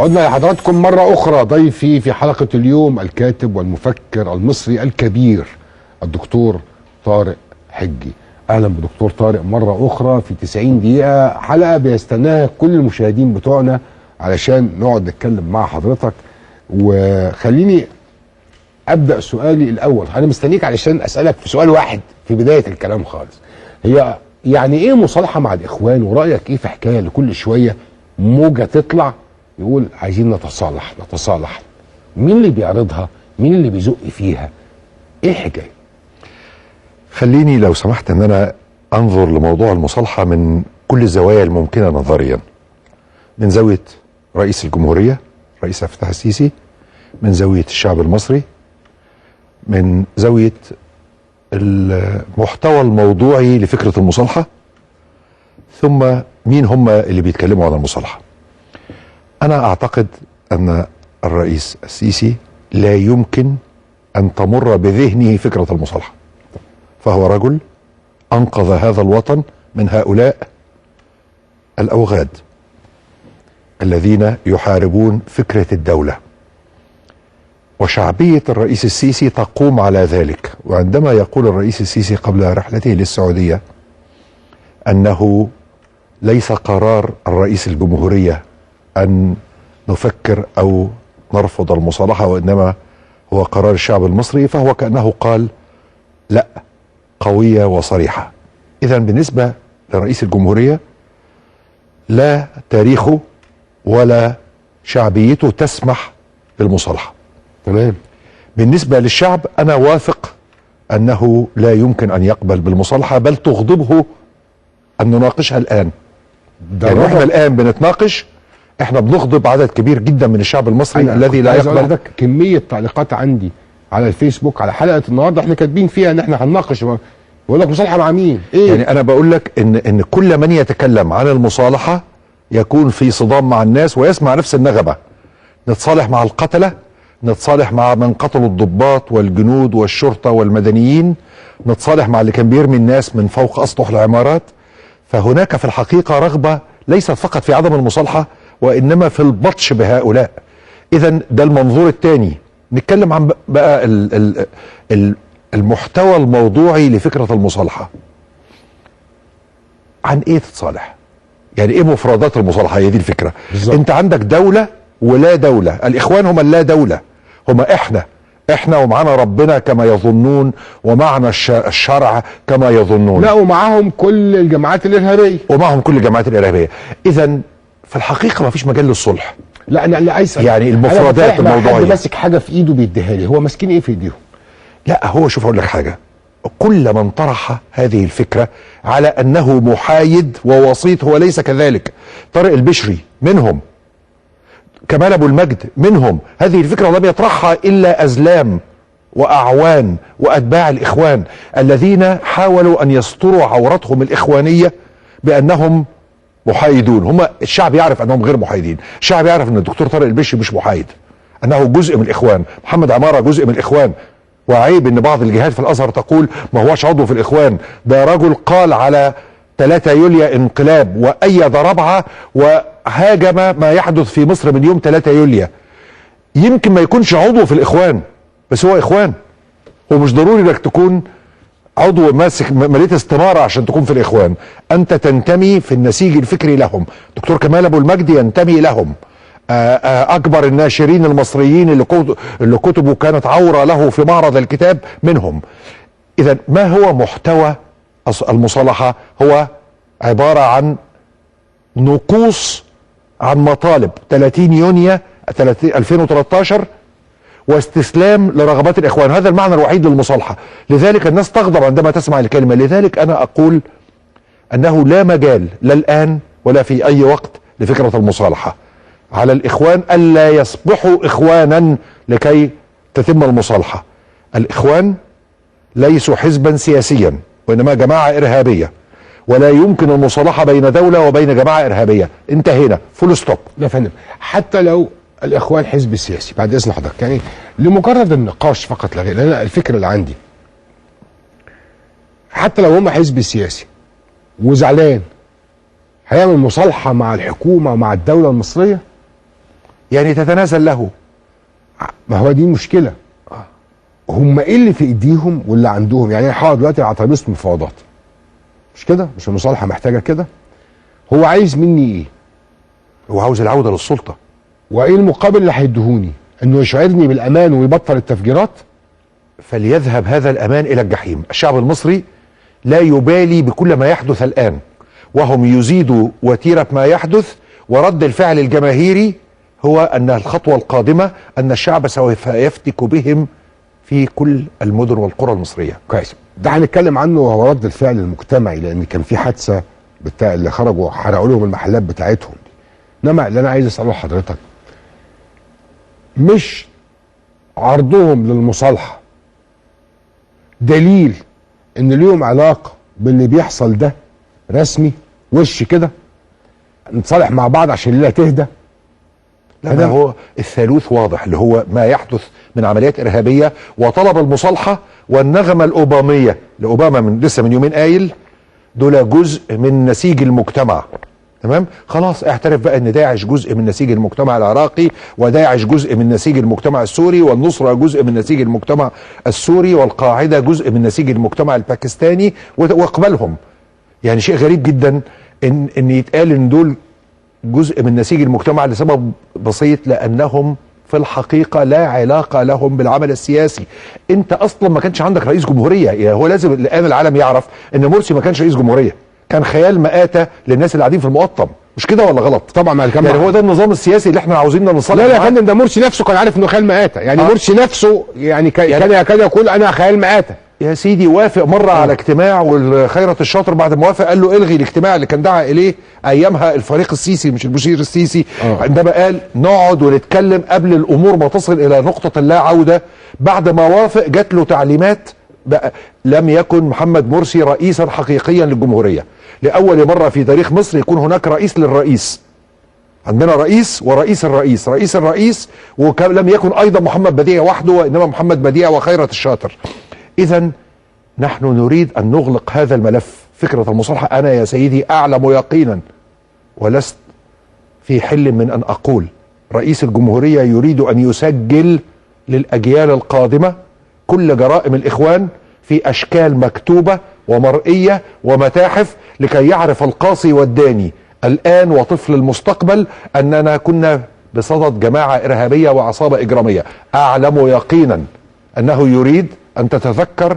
عدنا لحضراتكم مرة أخرى. ضيفي في حلقة اليوم الكاتب والمفكر المصري الكبير الدكتور طارق حجي. أهلا بدكتور طارق مرة أخرى في 90 دقيقة، حلقة بيستناها كل المشاهدين بتوعنا علشان نقعد نتكلم مع حضرتك. وخليني أبدأ سؤالي الأول، أنا مستنيك علشان أسألك في سؤال واحد في بداية الكلام خالص. هي يعني إيه مصالحة مع الإخوان؟ ورأيك إيه في حكاية لكل شوية موجة تطلع يقول عايزين نتصالح نتصالح؟ مين اللي بيعرضها؟ مين اللي بيزق فيها؟ ايه الحكايه؟ خليني لو سمحت ان انا انظر لموضوع المصالحه من كل الزوايا الممكنه نظريا، من زاويه رئيس الجمهوريه رئيس عبد الفتاح السيسي، من زاويه الشعب المصري، من زاويه المحتوى الموضوعي لفكره المصالحه، ثم مين هم اللي بيتكلموا عن المصالحه. أنا أعتقد أن الرئيس السيسي لا يمكن أن تمر بذهنه فكرة المصالحة، فهو رجل أنقذ هذا الوطن من هؤلاء الأوغاد الذين يحاربون فكرة الدولة، وشعبية الرئيس السيسي تقوم على ذلك. وعندما يقول الرئيس السيسي قبل رحلته للسعودية أنه ليس قرار الرئيس الجمهورية أن نفكر أو نرفض المصالحة، وإنما هو قرار الشعب المصري، فهو كأنه قال لا قوية وصريحة. إذن بالنسبة لرئيس الجمهورية لا تاريخه ولا شعبيته تسمح بالمصالحة. تمام. بالنسبة للشعب أنا واثق أنه لا يمكن أن يقبل بالمصالحة، بل تغضبه أن نناقشها الآن. يعني احنا الآن بنتناقش، احنا بنغضب عدد كبير جدا من الشعب المصري الذي لا يقبل. كمية تعليقات عندي على الفيسبوك على حلقة النهارده احنا كاتبين فيها ان احنا هنناقش، يقول لك مصالحة مع مين؟ ايه؟ يعني انا بقول لك ان كل من يتكلم عن المصالحة يكون في صدام مع الناس ويسمع نفس النغمة. نتصالح مع القتلة، نتصالح مع من قتلوا الضباط والجنود والشرطة والمدنيين، نتصالح مع اللي كان بيرمي الناس من فوق اسطح العمارات. فهناك في الحقيقة رغبة ليست فقط في عدم المصالحة وإنما في البطش بهؤلاء. إذن ده المنظور الثاني. نتكلم عن بقى المحتوى الموضوعي لفكرة المصالحة. عن إيه تتصالح؟ يعني إيه مفردات المصالحة؟ هي دي الفكرة. بالزبط. أنت عندك دولة ولا دولة. الإخوان هم اللا دولة، هم احنا ومعنا ربنا كما يظنون، ومعنا الشرع كما يظنون. لا، ومعاهم كل الجماعات الإرهابية. إذن في الحقيقة ما فيش مجال للصلح. لا انا عايز يعني المفردات الموضوعية. حد ماسك حاجة في ايده بيديها لي، هو ماسكين ايه في ايديهم؟ لا هو شوف اقول لك حاجة، كل من طرح هذه الفكرة على انه محايد ووسيط هو ليس كذلك. طارق البشري منهم، كمال ابو المجد منهم. هذه الفكرة لم يطرحها الا ازلام واعوان واتباع الاخوان الذين حاولوا ان يستروا عورتهم الاخوانية بانهم محايدون. هم الشعب يعرف انهم غير محايدين، الشعب يعرف ان الدكتور طارق البشري مش محايد، انه جزء من الاخوان، محمد عمارة جزء من الاخوان. وعيب ان بعض الجهات في الازهر تقول ما هوش عضو في الاخوان. ده رجل قال على 3 يوليو انقلاب وايد ربعه وهاجم ما يحدث في مصر من يوم 3 يوليو. يمكن ما يكونش عضو في الاخوان بس هو اخوان، ومش ضروري انك تكون عضو ماسك مليت استمارة عشان تكون في الاخوان. انت تنتمي في النسيج الفكري لهم. دكتور كمال ابو المجد ينتمي لهم. اكبر الناشرين المصريين اللي كتبوا كانت عورة له في معرض الكتاب منهم. اذا ما هو محتوى المصالحة؟ هو عبارة عن نقوص عن مطالب 30 يونيو 2013 واستسلام لرغبات الاخوان. هذا المعنى الوحيد للمصالحة. لذلك الناس تغضب عندما تسمع الكلمة. لذلك انا اقول انه لا مجال لا الان ولا في اي وقت لفكرة المصالحة. على الاخوان الا يصبحوا اخوانا لكي تتم المصالحة. الاخوان ليسوا حزبا سياسيا وانما جماعة ارهابية، ولا يمكن المصالحة بين دولة وبين جماعة ارهابية. انتهينا، فول ستوب. لا فندم، حتى لو الاخوان حزب سياسي بعد اذن حضرتك، يعني لمجرد النقاش فقط لا غير، لان الفكره اللي عندي حتى لو هم حزب سياسي وزعلان هيعمل مصالحه مع الحكومه ومع الدوله المصريه؟ يعني تتنازل له. ما هو دي مشكله. هم ايه اللي في ايديهم واللي عندهم؟ يعني احنا دلوقتي على ترابيزه مفاوضات، مش كده؟ مش المصالحه محتاجه كده؟ هو عايز مني ايه؟ هو عاوز العوده للسلطه. وايه المقابل اللي هيديهوني؟ انه يشعرني بالامان ويبطل التفجيرات؟ فليذهب هذا الامان الى الجحيم. الشعب المصري لا يبالي بكل ما يحدث الان، وهم يزيدوا وتيره ما يحدث، ورد الفعل الجماهيري هو ان الخطوه القادمه ان الشعب سوف يفتك بهم في كل المدن والقرى المصريه. كويس، ده هنتكلم عنه وهو رد الفعل المجتمعي، لان كان في حادثه بتاع اللي خرجوا حرقوا لهم المحلات بتاعتهم دي. انما اللي انا عايز اساله لحضرتك، مش عرضهم للمصالحه دليل ان ليهم علاقه باللي بيحصل ده رسمي وش كده نتصالح مع بعض عشان الليله تهدى؟ لا، هو الثالوث واضح اللي هو ما يحدث من عمليات إرهابية وطلب المصالحة والنغمة الأوبامية لأوباما من لسه من يومين قايل دول جزء من نسيج المجتمع. تمام، خلاص اعترف بقى ان داعش جزء من نسيج المجتمع العراقي، وداعش جزء من نسيج المجتمع السوري، والنصرة جزء من نسيج المجتمع السوري، والقاعدة جزء من نسيج المجتمع الباكستاني، واقبلهم. يعني شيء غريب جدا ان يتقال ان دول جزء من نسيج المجتمع لسبب بسيط، لانهم في الحقيقة لا علاقة لهم بالعمل السياسي. انت اصلا ما كانش عندك رئيس جمهورية. يعني هو لازم الان العالم يعرف ان مرسي ما كانش رئيس جمهورية، كان خيال مآتة للناس اللي قاعدين في المقطم. مش كده ولا غلط؟ طبعا ما يعني هو ده النظام السياسي اللي احنا عاوزيننا نصلح. لا يا فندم، ده مرسي نفسه كان عارف انه خيال مآتة. يعني مرسي نفسه يعني كان يكاد يقول انا خيال مآتة. يا سيدي وافق مرة على اجتماع، والخيرت الشاطر بعد ما وافق قال له الغي الاجتماع اللي كان دعا اليه ايامها الفريق السيسي مش المشير السيسي، عندما قال نقعد ونتكلم قبل الامور ما تصل الى نقطة لا عودة. بعد ما وافق جات له تعليمات بقى. لم يكن محمد مرسي رئيسا حقيقيا للجمهورية. لأول مرة في تاريخ مصر يكون هناك رئيس للرئيس. عندنا رئيس ورئيس الرئيس، رئيس الرئيس، ولم يكن أيضا محمد بديع وحده، وإنما محمد بديع وخيرت الشاطر. إذا نحن نريد أن نغلق هذا الملف. فكرة المصالحة أنا يا سيدي أعلم يقينا، ولست في حل من أن أقول رئيس الجمهورية يريد أن يسجل للأجيال القادمة كل جرائم الإخوان في أشكال مكتوبة ومرئية ومتاحف، لكي يعرف القاصي والداني الآن وطفل المستقبل أننا كنا بصدد جماعة إرهابية وعصابة إجرامية. أعلم يقينا أنه يريد أن تتذكر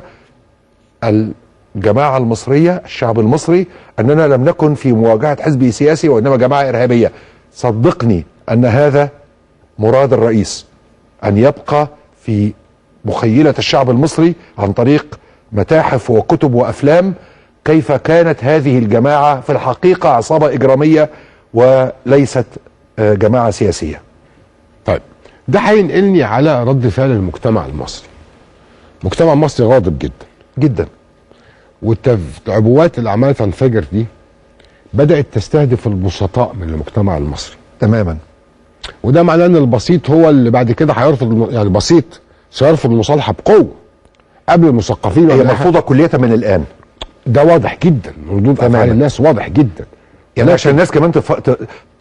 الجماعة المصرية، الشعب المصري، أننا لم نكن في مواجهة حزب سياسي وإنما جماعة إرهابية. صدقني أن هذا مراد الرئيس، أن يبقى في مخيلة الشعب المصري عن طريق متاحف وكتب وأفلام كيف كانت هذه الجماعة في الحقيقة عصابة إجرامية وليست جماعة سياسية. طيب ده هينقلني على رد فعل المجتمع المصري. المجتمع المصري غاضب جدا جدا، والعبوات اللي عمالة تنفجر دي بدأت تستهدف البسطاء من المجتمع المصري تماما. وده معناه ان البسيط هو اللي بعد كده هيرفض، يعني البسيط سيرفض المصالحة بقوة قبل المثقفين. هي مرفوضة كلية من الآن. ده واضح جدا، ردود افعال الناس واضح جدا. يعني عشان الناس كمان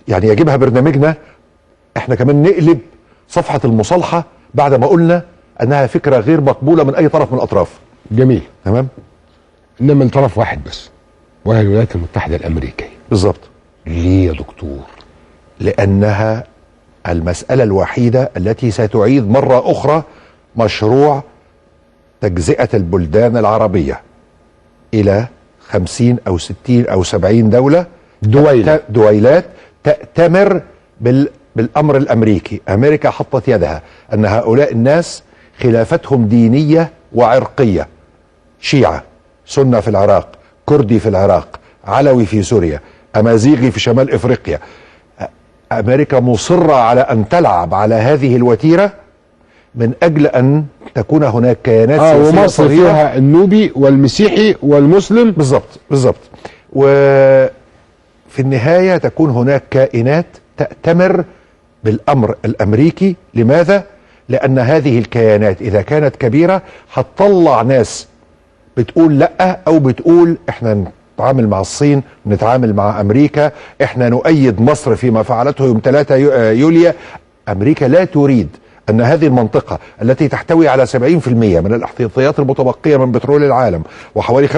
يعني يجيبها برنامجنا احنا كمان نقلب صفحة المصالحة بعد ما قلنا انها فكرة غير مقبولة من اي طرف من الاطراف. جميل، تمام. انما من طرف واحد بس، وهي الولايات المتحدة الامريكية. بالظبط. ليه يا دكتور؟ لانها المسألة الوحيدة التي ستعيد مرة اخرى مشروع تجزئة البلدان العربية الى 50 او 60 او 70 دولة، دويلات تأتمر بالامر الامريكي. امريكا حطت يدها ان هؤلاء الناس خلافتهم دينية وعرقية، شيعة سنة في العراق، كردي في العراق، علوي في سوريا، امازيغي في شمال افريقيا. امريكا مصرة على ان تلعب على هذه الوتيرة من اجل ان تكون هناك كيانات سياسية ومصر فيها النوبي والمسيحي والمسلم. بالضبط بالضبط. وفي النهاية تكون هناك كائنات تأتمر بالامر الامريكي. لماذا؟ لان هذه الكيانات اذا كانت كبيرة هتطلع ناس بتقول لا، او بتقول احنا نتعامل مع الصين، نتعامل مع امريكا، احنا نؤيد مصر فيما فعلته يوم 3 يوليو. أمريكا لا تريد أن هذه المنطقة التي تحتوي على 70% من الاحتياطيات المتبقية من بترول العالم وحوالي 55%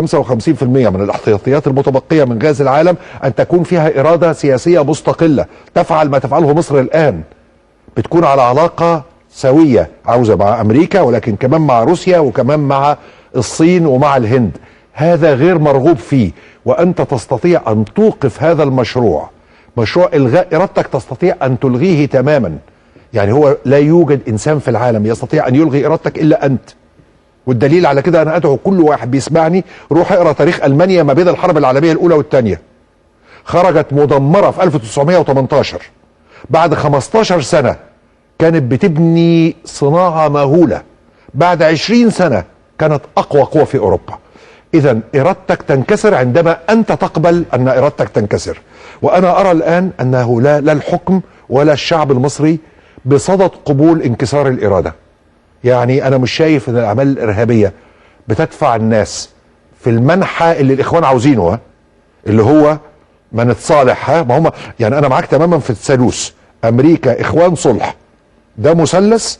من الاحتياطيات المتبقية من غاز العالم أن تكون فيها إرادة سياسية مستقلة تفعل ما تفعله مصر الآن، بتكون على علاقة سوية عاوزة مع أمريكا ولكن كمان مع روسيا وكمان مع الصين ومع الهند. هذا غير مرغوب فيه، وأنت تستطيع أن توقف هذا المشروع، مشروع إلغاء إرادتك تستطيع أن تلغيه تماما. يعني هو لا يوجد إنسان في العالم يستطيع أن يلغي إرادتك إلا أنت. والدليل على كده أنا أدعو كل واحد بيسمعني روح اقرأ تاريخ ألمانيا ما بين الحرب العالمية الأولى والثانية. خرجت مدمرة في 1918، بعد 15 سنة كانت بتبني صناعة مهولة، بعد 20 سنة كانت أقوى قوة في أوروبا. إذا إرادتك تنكسر عندما أنت تقبل أن إرادتك تنكسر. وأنا أرى الآن أنه لا الحكم ولا الشعب المصري بصدد قبول انكسار الإرادة. يعني أنا مش شايف أن الأعمال الإرهابية بتدفع الناس في المنحى اللي الإخوان عاوزينه، اللي هو ما نتصالح. ما هم يعني أنا معاك تماما في الثالوث، أمريكا إخوان صلح، ده مثلث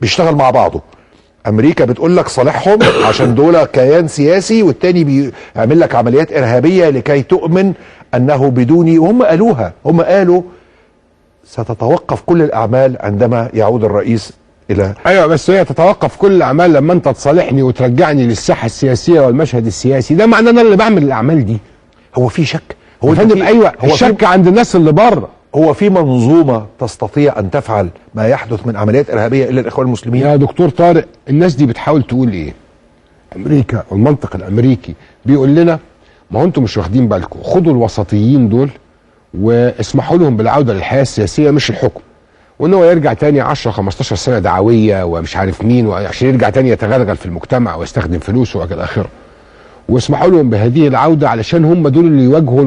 بيشتغل مع بعضه. امريكا بتقول لك صالحهم عشان دول كيان سياسي، والتاني بيعمل لك عمليات ارهابيه لكي تؤمن انه بدوني. وهم قالوها، هم قالوا ستتوقف كل الاعمال عندما يعود الرئيس الى. ايوه بس هي تتوقف كل الاعمال لما انت تصالحني وترجعني للساحه السياسيه والمشهد السياسي. ده معناه ان انا اللي بعمل الاعمال دي. هو في شك؟ هو ايوه هو الشك عند الناس اللي بره. هو في منظومة تستطيع أن تفعل ما يحدث من عمليات إرهابية إلا الإخوان المسلمين؟ يا دكتور طارق، الناس دي بتحاول تقول إيه؟ أمريكا والمنطق الأمريكي بيقول لنا ما هو أنتم مش واخدين بالكم، خدوا الوسطيين دول واسمحوا لهم بالعودة للحياة السياسية مش الحكم، وإن هو يرجع تاني 10 15 سنة دعوية ومش عارف مين، وعشان يرجع تاني يتغلغل في المجتمع ويستخدم فلوسه وإلى آخره. واسمحوا لهم بهذه العودة علشان هم دول اللي يواجهوا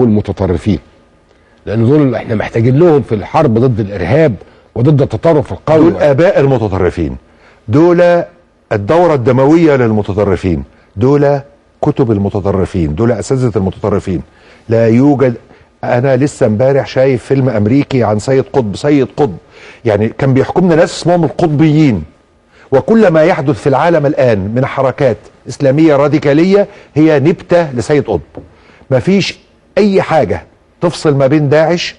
المتطرفين. لان دول اللي احنا محتاجين لهم في الحرب ضد الارهاب وضد التطرف القومي. دول اباء المتطرفين، دول الدورة الدموية للمتطرفين، دول كتب المتطرفين، دول اساتذة المتطرفين. لا يوجد. انا لسه امبارح شايف فيلم امريكي عن سيد قطب، يعني كان بيحكمنا ناس اسمهم القطبيين. وكل ما يحدث في العالم الان من حركات اسلامية راديكالية هي نبتة لسيد قطب. مفيش اي حاجة تفصل ما بين داعش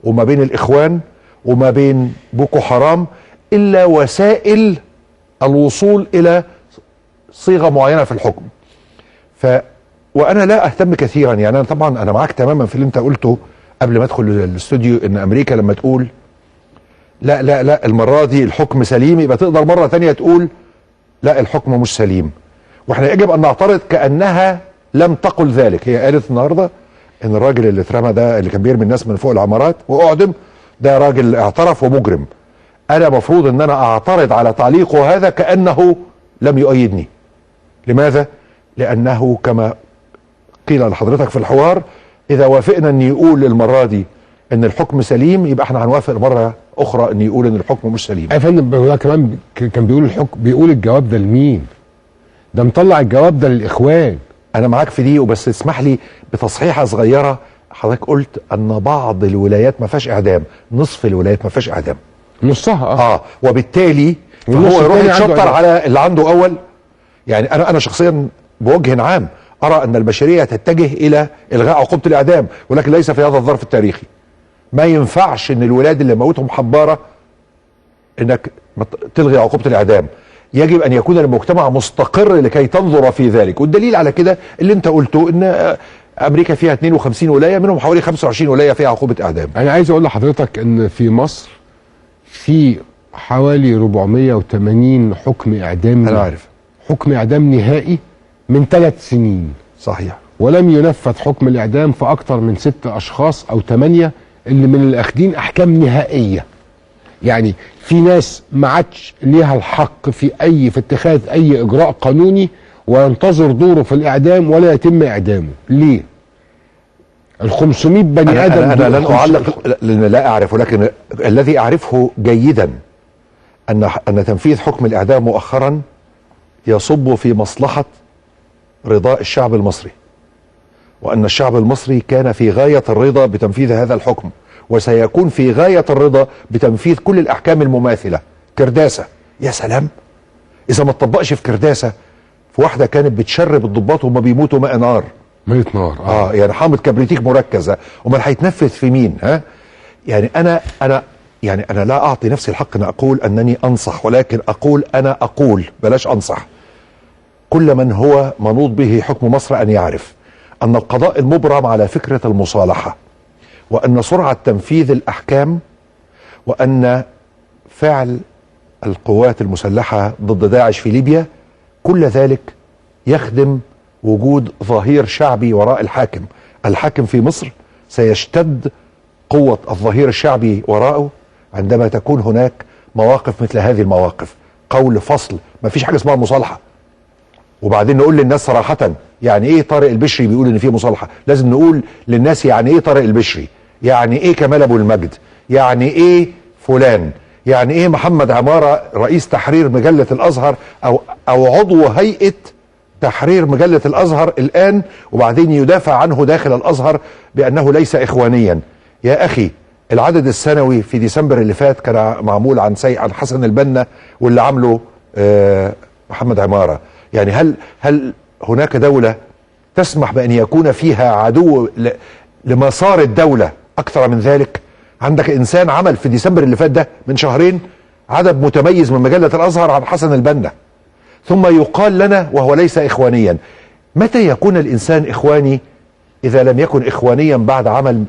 وما بين الإخوان وما بين بوكو حرام إلا وسائل الوصول إلى صيغة معينة في الحكم. وأنا لا أهتم كثيرا، يعني أنا طبعا أنا معاك تماما في اللي أنت قلته قبل ما أدخل الاستوديو، إن أمريكا لما تقول لا لا لا المرة دي الحكم سليم، يبقى تقدر مرة تانية تقول لا الحكم مش سليم. وإحنا يجب أن نعترض كأنها لم تقل ذلك. هي قالت النهارده ان الراجل اللي اترمى ده اللي كان بيرمي الناس من فوق العمارات واعدم ده راجل اعترف ومجرم. انا مفروض ان انا اعترض على تعليقه هذا كانه لم يؤيدني. لماذا؟ لانه كما قيل لحضرتك في الحوار، اذا وافقنا ان يقول المره دي ان الحكم سليم يبقى احنا هنوافق مره اخرى ان يقول ان الحكم مش سليم. يا فندم هو كمان كان بيقول الحكم، بيقول الجواب ده لمين؟ ده مطلع الجواب ده للاخوان. انا معاك في دي، وبس اسمح لي بتصحيحه صغيره. حضرتك قلت ان بعض الولايات ما فيهاش اعدام، نصف الولايات ما فيهاش اعدام. نصها وبالتالي فهو يروح يتشطر على اللي عنده اول. يعني انا شخصيا بوجه عام ارى ان البشريه تتجه الى الغاء عقوبه الاعدام، ولكن ليس في هذا الظرف التاريخي. ما ينفعش ان الولاد اللي موتهم حباره انك تلغي عقوبه الاعدام. يجب ان يكون المجتمع مستقر لكي تنظر في ذلك. والدليل على كده اللي انت قلته، ان امريكا فيها 52 ولايه منهم حوالي 25 ولايه فيها عقوبه اعدام. انا عايز اقول لحضرتك ان في مصر في حوالي 480 حكم اعدام. انا عارف. حكم اعدام نهائي من 3 سنين. صحيح. ولم ينفذ حكم الاعدام في اكتر من 6 اشخاص او 8 اللي من الاخدين احكام نهائيه. يعني في ناس ما عادش ليها الحق في اتخاذ اي اجراء قانوني وينتظر دوره في الاعدام ولا يتم اعدامه. ليه؟ ال 500 بني ادم. انا لن اعلق لان لا اعرف، ولكن الذي اعرفه جيدا ان تنفيذ حكم الاعدام مؤخرا يصب في مصلحه رضاء الشعب المصري، وان الشعب المصري كان في غايه الرضا بتنفيذ هذا الحكم، وسيكون في غاية الرضا بتنفيذ كل الأحكام المماثلة. كرداسة، يا سلام إذا ما تطبقش في كرداسة، في واحدة كانت بتشرب الضباط وهم بيموتوا ماء نار. مية نار. يعني حامض كبريتيك مركزة، امال هيتنفذ في مين؟ يعني انا لا اعطي نفسي الحق ان اقول انني انصح، ولكن اقول بلاش انصح. كل من هو منوط به حكم مصر ان يعرف ان القضاء المبرم على فكرة المصالحة، وان سرعة تنفيذ الاحكام، وان فعل القوات المسلحة ضد داعش في ليبيا، كل ذلك يخدم وجود ظهير شعبي وراء الحاكم. الحاكم في مصر سيشتد قوة الظهير الشعبي وراءه عندما تكون هناك مواقف مثل هذه المواقف. قول فصل، ما فيش حاجة اسمها مصالحة. وبعدين نقول للناس صراحة يعني ايه طارق البشري بيقول ان في مصالحة. لازم نقول للناس يعني ايه طارق البشري، يعني ايه كمال ابو المجد، يعني ايه فلان، يعني ايه محمد عمارة رئيس تحرير مجلة الازهر او عضو هيئة تحرير مجلة الازهر الان، وبعدين يدافع عنه داخل الازهر بانه ليس اخوانيا. يا اخي العدد السنوي في ديسمبر اللي فات كان معمول عن حسن البنا واللي عمله محمد عمارة. يعني هل هناك دولة تسمح بان يكون فيها عدو لمسار الدولة اكثر من ذلك؟ عندك انسان عمل في ديسمبر اللي فات ده من شهرين عدد متميز من مجلة الازهر عن حسن البنا، ثم يقال لنا وهو ليس اخوانيا. متى يكون الانسان اخواني اذا لم يكن اخوانيا بعد عمل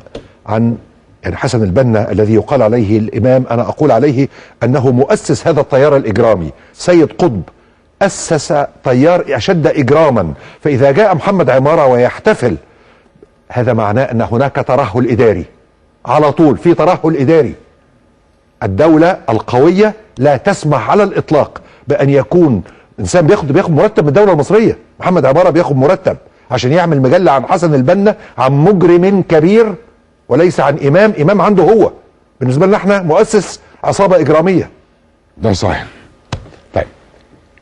عن يعني حسن البنا الذي يقال عليه الامام؟ انا اقول عليه انه مؤسس هذا التيار الاجرامي. سيد قطب اسس تيار اشد اجراما، فاذا جاء محمد عمارة ويحتفل، هذا معناه ان هناك ترهل اداري. على طول في ترهل اداري. الدولة القوية لا تسمح على الاطلاق بان يكون انسان بياخد مرتب من الدولة المصرية. محمد عمارة بياخد مرتب عشان يعمل مجلة عن حسن البنا، عن مجرم كبير، وليس عن امام عنده هو. بالنسبة لنا احنا مؤسس عصابة اجرامية. ده صحيح. طيب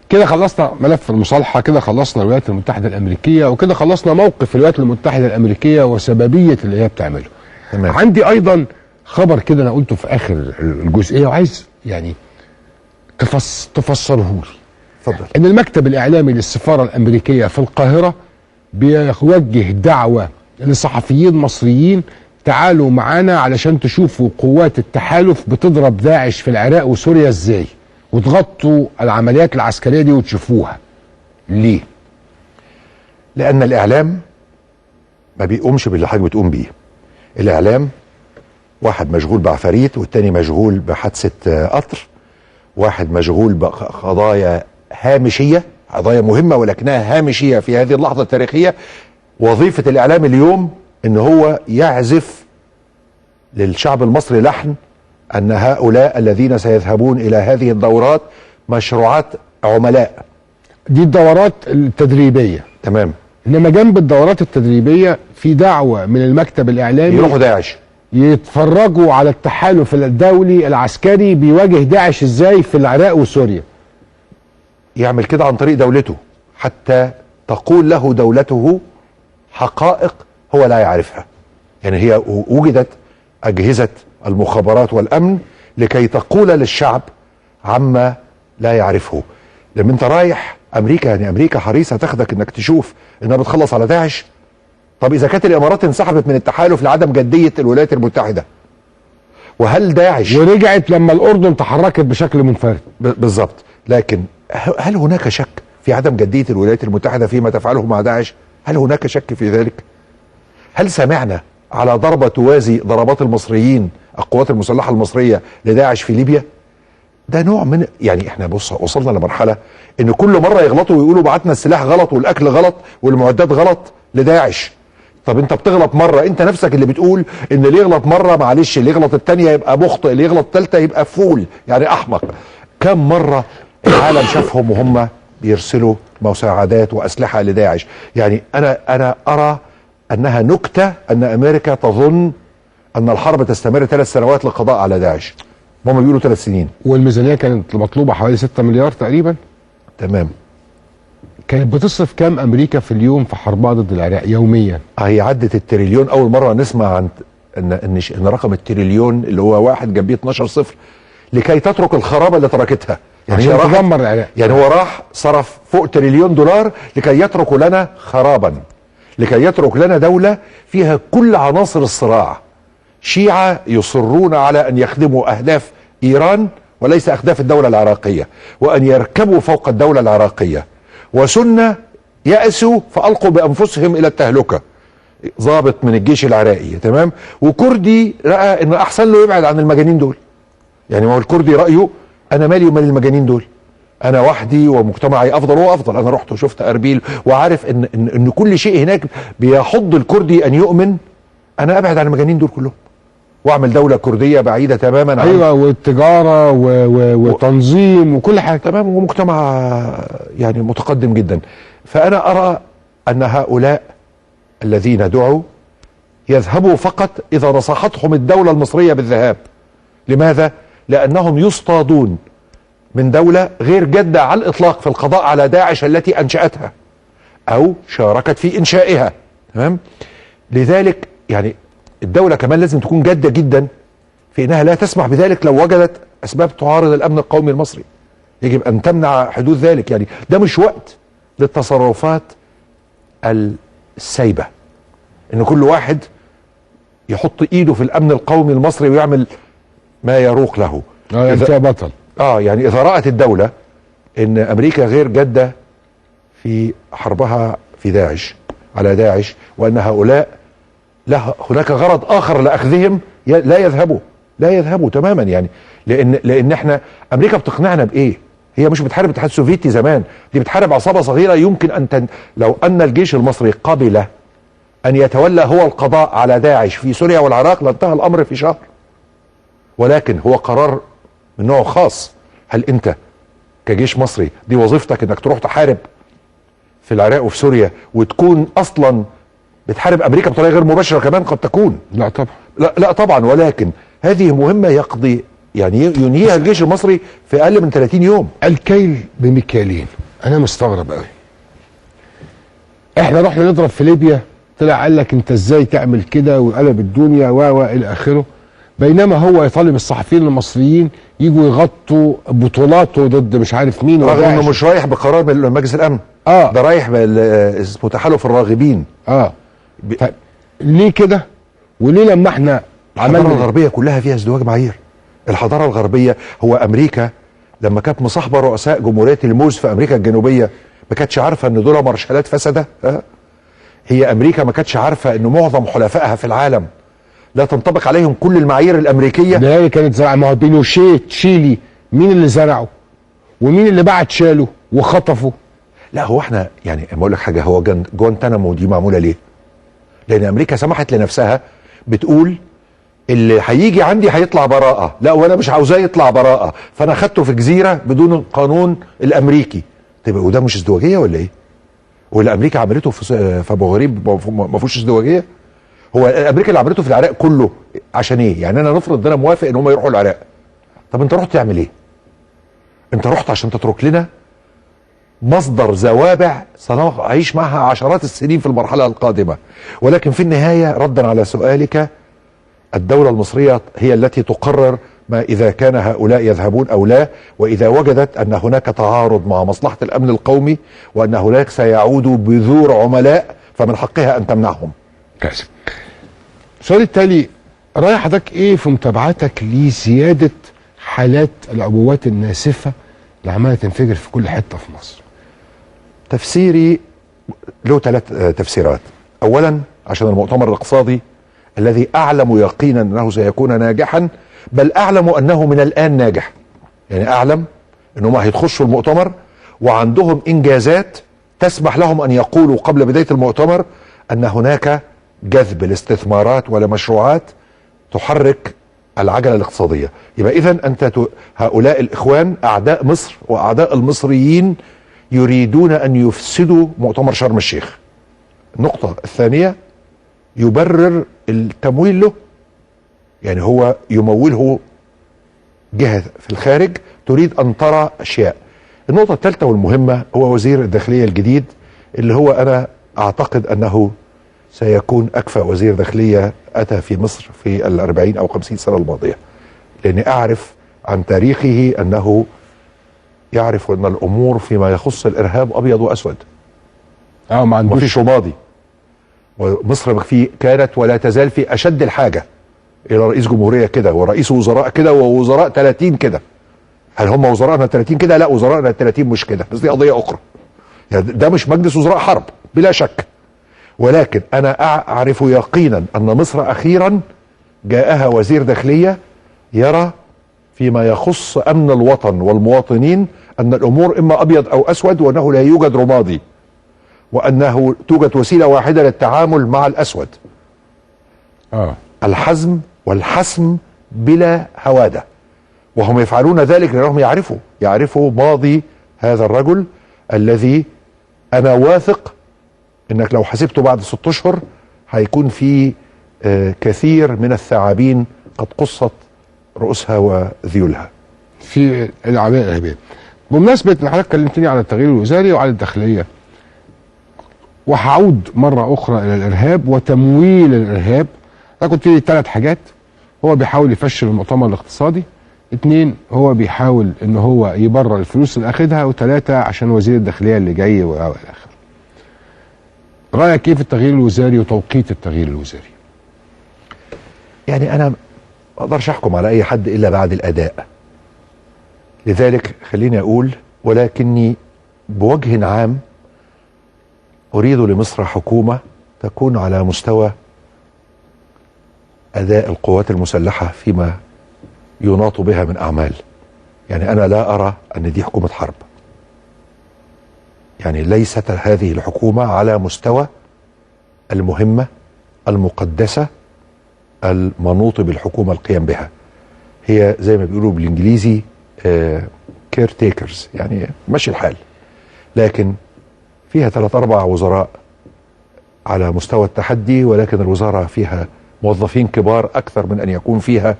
كده خلصنا ملف المصالحة، كده خلصنا الولايات المتحدة الامريكية، وكده خلصنا موقف الولايات المتحدة الامريكية وسببية اللي هي بتعمله. تمام. عندي ايضا خبر كده انا قلته في اخر الجزئية وعايز يعني تفسره لي. اتفضل. ان المكتب الاعلامي للسفارة الامريكية في القاهرة بيوجه دعوة لصحفيين مصريين، تعالوا معانا علشان تشوفوا قوات التحالف بتضرب داعش في العراق وسوريا ازاي، وتغطوا العمليات العسكرية دي وتشوفوها. ليه؟ لان الاعلام ما بيقومش باللي حضرتك بتقوم بيه. الاعلام واحد مشغول بعفاريت، والتاني مشغول بحادثة قطر، واحد مشغول بقضايا هامشية، قضايا مهمة ولكنها هامشية في هذه اللحظة التاريخية. وظيفة الإعلام اليوم إن هو يعزف للشعب المصري لحن أن هؤلاء الذين سيذهبون إلى هذه الدورات مشروعات عملاء. دي الدورات التدريبية. تمام. إنما جنب الدورات التدريبية في دعوة من المكتب الإعلامي يروحوا داعش يتفرجوا على التحالف الدولي العسكري بيواجه داعش ازاي في العراق وسوريا. يعمل كده عن طريق دولته حتى تقول له دولته حقائق هو لا يعرفها. يعني هي وجدت أجهزة المخابرات والأمن لكي تقول للشعب عما لا يعرفه. لما انت رايح أمريكا، يعني أمريكا حريصة تاخدك انك تشوف انها بتخلص على داعش. طب إذا كانت الإمارات انسحبت من التحالف لعدم جدية الولايات المتحدة، وهل داعش ورجعت لما الأردن تحركت بشكل منفرد بالظبط، لكن هل هناك شك في عدم جدية الولايات المتحدة فيما تفعله مع داعش؟ هل هناك شك في ذلك؟ هل سمعنا على ضربة توازي ضربات المصريين القوات المسلحة المصرية لداعش في ليبيا؟ ده نوع من يعني احنا وصلنا لمرحلة ان كل مرة يغلطوا ويقولوا بعتنا السلاح غلط والاكل غلط والمعدات غلط لداعش. طب انت بتغلط مرة، انت نفسك اللي بتقول ان اللي يغلط مرة معلش، اللي يغلط التانية يبقى مخطئ، اللي يغلط التالتة يبقى فول يعني احمق. كم مرة العالم شافهم وهم بيرسلوا مساعدات واسلحة لداعش؟ يعني انا ارى انها نكتة ان امريكا تظن ان الحرب تستمر 3 سنوات للقضاء على داعش. هم بيقولوا 3 سنين، والميزانية كانت مطلوبة حوالي 6 مليار تقريبا. تمام. كانت بتصرف كام امريكا في اليوم في حربها ضد العراق يوميا؟ هي عدت التريليون. اول مرة نسمع عن ان رقم التريليون اللي هو 1 جنبيه 12 صفر لكي تترك الخرابه اللي تركتها. يعني عشان هي راحت تدمر العراق. يعني هو راح صرف فوق تريليون دولار لكي يترك لنا خرابا، لكي يترك لنا دولة فيها كل عناصر الصراع. شيعة يصرون على أن يخدموا أهداف إيران وليس أهداف الدولة العراقية، وأن يركبوا فوق الدولة العراقية، وسنة يأسوا فألقوا بأنفسهم إلى التهلكة. ضابط من الجيش العراقي تمام، وكردي رأى أن أحسن له يبعد عن المجانين دول. يعني ما هو الكردي رأيه أنا مالي ومال المجانين دول، انا وحدي ومجتمعي افضل وافضل. انا رحت وشفت اربيل وعارف ان كل شيء هناك بيحض الكردي ان يؤمن. انا ابعد عن المجانين دول كلهم واعمل دوله كرديه بعيده تماما عن ايوه، والتجاره وتنظيم وكل حاجه تمام، ومجتمع يعني متقدم جدا. فانا ارى ان هؤلاء الذين دعوا يذهبوا فقط اذا نصحتهم الدوله المصريه بالذهاب. لماذا؟ لانهم يصطادون من دولة غير جادة على الإطلاق في القضاء على داعش التي أنشأتها أو شاركت في إنشائها. تمام؟ لذلك يعني الدولة كمان لازم تكون جادة جدا في إنها لا تسمح بذلك لو وجدت أسباب تعارض الأمن القومي المصري. يجب أن تمنع حدوث ذلك. يعني ده مش وقت للتصرفات السايبة، إن كل واحد يحط إيده في الأمن القومي المصري ويعمل ما يروق له. انت بطل. يعني اذا رأت الدولة ان امريكا غير جادة في حربها في داعش على داعش، وان هؤلاء هناك غرض اخر لاخذهم، لا يذهبوا تماما. يعني لان احنا امريكا بتقنعنا بايه؟ هي مش بتحارب الاتحاد السوفيتي زمان، دي بتحارب عصابة صغيرة. يمكن لو ان الجيش المصري قبل ان يتولى هو القضاء على داعش في سوريا والعراق لانتهى الامر في شهر. ولكن هو قرار من نوع خاص. هل انت كجيش مصري دي وظيفتك انك تروح تحارب في العراق وفي سوريا وتكون اصلا بتحارب امريكا بطريقه غير مباشره كمان قد تكون؟ لا طبعا، لا طبعا. ولكن هذه مهمه يقضي يعني ينهيها الجيش المصري في اقل من 30 يوم. الكيل بمكيالين. انا مستغرب قوي. احنا رحنا نضرب في ليبيا، طلع قال لك انت ازاي تعمل كده وقلب الدنيا الى اخره، بينما هو يطالب الصحفيين المصريين يجوا يغطوا بطولاته ضد مش عارف مين. رغم انه مش رايح بقرار من مجلس الامن، ده رايح اسمه تحالف الراغبين. طيب ليه كده؟ وليه لما احنا الحضاره الغربيه كلها فيها ازدواج معايير. الحضاره الغربيه هو امريكا لما كانت مصاحبه رؤساء جمهوريه الموز في امريكا الجنوبيه ما كانتش عارفه ان دول مارشالات فسده. هي امريكا ما كانتش عارفه ان معظم حلفائها في العالم لا تنطبق عليهم كل المعايير الامريكيه. ده هي كانت زرع. ما هو بينوشيه تشيلي مين اللي زرعه ومين اللي بعت شاله وخطفه؟ لا هو احنا يعني بقول لك حاجه، هو جوانتانامو دي معموله ليه؟ لان امريكا سمحت لنفسها بتقول اللي هيجي عندي هيطلع براءه، لا وانا مش عاوزاه يطلع براءه، فانا خدته في جزيره بدون القانون الامريكي. طيب وده مش ازدواجيه ولا ايه؟ واللي امريكا عملته في ابو غريب ما فيهوش ازدواجيه؟ هو امريكا اللي عملته في العراق كله عشان ايه؟ يعني انا نفرض ان انا موافق ان هم يروحوا العراق. طب انت رحت تعمل ايه؟ انت رحت عشان تترك لنا مصدر زوابع سنعيش معها عشرات السنين في المرحله القادمه. ولكن في النهايه ردا على سؤالك، الدوله المصريه هي التي تقرر ما اذا كان هؤلاء يذهبون او لا، واذا وجدت ان هناك تعارض مع مصلحه الامن القومي وان هناك سيعود بذور عملاء فمن حقها ان تمنعهم. كاسب. السؤال التالي، رأي حضرتك ايه في متابعتك لزيادة حالات العبوات الناسفة اللي عمالة تنفجر في كل حتة في مصر؟ تفسيري له 3 تفسيرات. اولا عشان المؤتمر الاقتصادي الذي اعلم يقينا انه سيكون ناجحا، بل اعلم انه من الان ناجح. يعني اعلم انهم هيخشوا المؤتمر وعندهم انجازات تسمح لهم ان يقولوا قبل بداية المؤتمر ان هناك جذب الاستثمارات ولمشروعات تحرك العجلة الاقتصادية. يبقى اذا انت هؤلاء الاخوان اعداء مصر واعداء المصريين يريدون ان يفسدوا مؤتمر شرم الشيخ. النقطة الثانية، يبرر التمويل له، يعني هو يموله جهة في الخارج تريد ان ترى اشياء. النقطة الثالثة والمهمة، هو وزير الداخلية الجديد اللي هو انا اعتقد انه سيكون أكفأ وزير داخلية أتى في مصر في 40 أو 50 سنة الماضية، لأني أعرف عن تاريخه أنه يعرف أن الأمور فيما يخص الإرهاب أبيض وأسود، ما عندوش مفيش رمادي. ومصر كانت ولا تزال في أشد الحاجة إلى رئيس جمهورية كده ورئيس وزراء كده ووزراء 30 كده. هل هم وزرائنا 30 كده؟ لا، وزرائنا 30 مش كده، بس دي قضية أخرى. يعني ده مش مجلس وزراء حرب بلا شك، ولكن أنا أعرف يقينا أن مصر أخيرا جاءها وزير داخلية يرى فيما يخص أمن الوطن والمواطنين أن الأمور إما أبيض أو أسود، وأنه لا يوجد رمادي، وأنه توجد وسيلة واحدة للتعامل مع الأسود. الحزم والحسم بلا هوادة، وهم يفعلون ذلك لأنهم يعرفوا ماضي هذا الرجل الذي أنا واثق أنك لو حسبته بعد 6 أشهر هيكون في كثير من الثعابين قد قصت رؤوسها وذيولها في العملية الإرهابية. بمناسبة ان حضرتك كلمتني على التغيير الوزاري وعلى الداخلية، وهعود مرة أخرى إلى الإرهاب وتمويل الإرهاب. أنا كنت في 3 حاجات: هو بيحاول يفشل المؤتمر الاقتصادي، 2 هو بيحاول ان هو يبرر الفلوس اللي اخدها، و3 عشان وزير الداخلية اللي جاي والى اخره. رأيك ايه في التغيير الوزاري وتوقيت التغيير الوزاري؟ يعني انا ما اقدرش احكم على اي حد الا بعد الاداء، لذلك خليني اقول ولكني بوجه عام اريد لمصر حكومة تكون على مستوى اداء القوات المسلحة فيما يناط بها من اعمال. يعني انا لا ارى ان دي حكومة حرب، يعني ليست هذه الحكومة على مستوى المهمة المقدسة المنوط بالحكومة القيام بها. هي زي ما بيقولوا بالانجليزي كير تيكرز، يعني ماشي الحال، لكن فيها 3 4 وزراء على مستوى التحدي، ولكن الوزارة فيها موظفين كبار اكثر من ان يكون فيها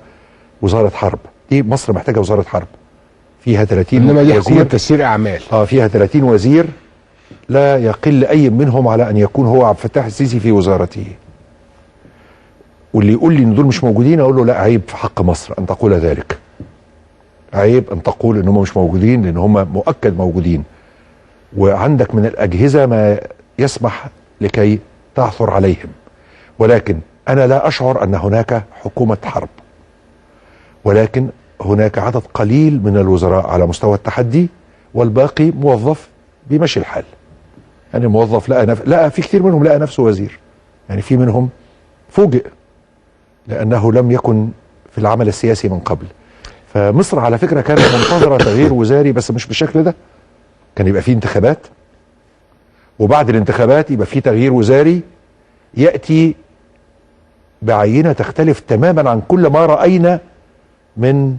وزارة حرب. دي مصر محتاجة وزارة حرب فيها 30 انما دي وزير، حكومة تسيير اعمال. فيها 30 وزير لا يقل اي منهم على ان يكون هو عبد الفتاح السيسي في وزارته. واللي يقول لي ان دول مش موجودين اقول له لا، عيب في حق مصر ان تقول ذلك. عيب ان تقول ان هم مش موجودين، لان هم مؤكد موجودين، وعندك من الاجهزة ما يسمح لكي تعثر عليهم. ولكن انا لا اشعر ان هناك حكومة حرب، ولكن هناك عدد قليل من الوزراء على مستوى التحدي، والباقي موظف بيمشي الحال. يعني موظف لقى في كثير منهم لقى نفسه وزير، يعني في منهم فوجئ لأنه لم يكن في العمل السياسي من قبل. فمصر على فكرة كانت منتظرة تغيير وزاري، بس مش بالشكل ده. كان يبقى في انتخابات، وبعد الانتخابات يبقى في تغيير وزاري يأتي بعينة تختلف تماما عن كل ما رأينا من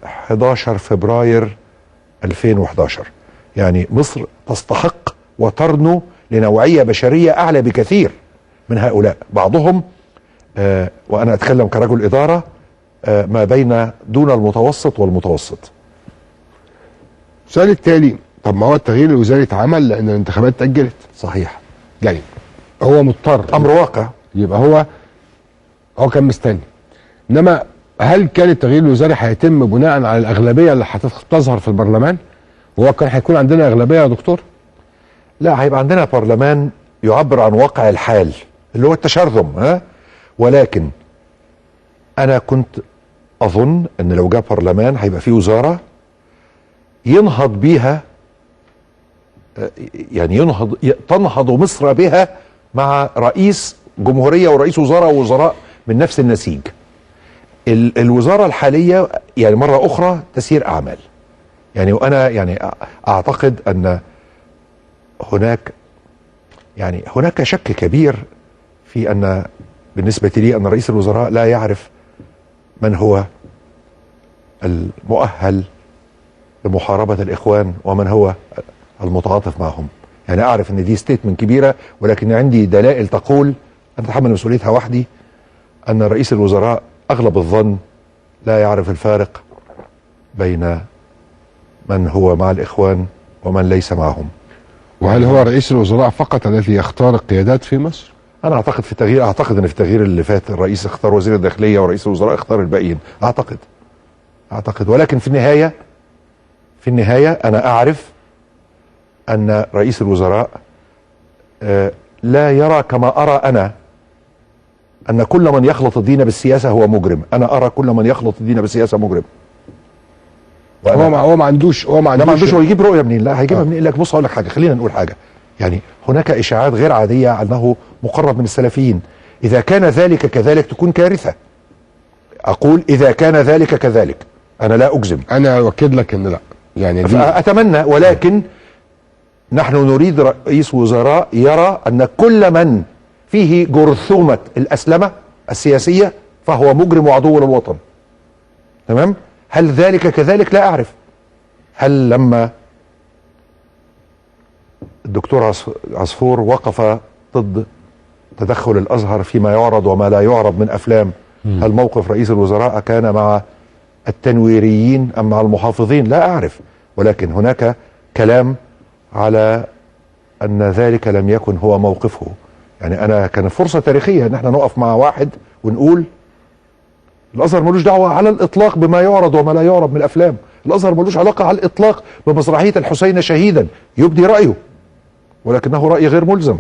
11 فبراير 2011. يعني مصر تستحق وترنو لنوعية بشرية أعلى بكثير من هؤلاء، بعضهم وأنا أتكلم كرجل إدارة ما بين دون المتوسط والمتوسط. السؤال التالي: طب ما هو التغيير الوزاري اتعمل لأن الانتخابات اتأجلت. صحيح، يعني هو مضطر، أمر واقع، يبقى هو كان مستني. إنما هل كان التغيير الوزاري هيتم بناء على الأغلبية اللي هتظهر في البرلمان؟ وهو كان هيكون عندنا أغلبية يا دكتور؟ لا، هيبقى عندنا برلمان يعبر عن واقع الحال اللي هو التشرذم. ولكن أنا كنت أظن أن لو جاء برلمان هيبقى فيه وزارة ينهض بيها، يعني تنهض مصر بها مع رئيس جمهورية ورئيس وزراء ووزراء من نفس النسيج. الوزارة الحالية يعني مرة أخرى تسيير أعمال. يعني وأنا يعني أعتقد أن هناك شك كبير في أن بالنسبة لي أن رئيس الوزراء لا يعرف من هو المؤهل لمحاربة الإخوان ومن هو المتعاطف معهم. يعني أعرف أن دي ستيتمنت كبيرة، ولكن عندي دلائل تقول أن أتحمل مسؤوليتها وحدي، أن رئيس الوزراء أغلب الظن لا يعرف الفارق بين من هو مع الإخوان ومن ليس معهم. وهل هو رئيس الوزراء فقط الذي يختار القيادات في مصر؟ انا اعتقد في التغيير، اعتقد ان في التغيير اللي فات الرئيس اختار وزير الداخليه ورئيس الوزراء اختار الباقيين، اعتقد ولكن في النهايه انا اعرف ان رئيس الوزراء لا يرى كما ارى انا ان كل من يخلط الدين بالسياسه هو مجرم. انا ارى كل من يخلط الدين بالسياسه مجرم. هو ما عندوش هو يجيب رؤيه منين؟ لا هيجيبها منين؟ لك بص اقول لك حاجه، خلينا نقول حاجه. يعني هناك اشاعات غير عاديه انه مقرب من السلفيين. اذا كان ذلك كذلك تكون كارثه. اقول اذا كان ذلك كذلك، انا لا اجزم. انا اؤكد لك ان لا، يعني دي اتمنى، ولكن نحن نريد رئيس وزراء يرى ان كل من فيه جرثومه الاسلمه السياسيه فهو مجرم وعدو للوطن. تمام؟ هل ذلك كذلك؟ لا اعرف. هل لما الدكتور عصفور وقف ضد تدخل الازهر فيما يعرض وما لا يعرض من افلام، هل موقف رئيس الوزراء كان مع التنويريين ام مع المحافظين؟ لا اعرف، ولكن هناك كلام على ان ذلك لم يكن هو موقفه. يعني انا كان فرصه تاريخيه ان احنا نقف مع واحد ونقول الازهر ملوش دعوه على الاطلاق بما يعرض وما لا يعرض من الافلام، الازهر ملوش علاقه على الاطلاق بمسرحيه الحسين شهيدا، يبدي رايه ولكنه راي غير ملزم.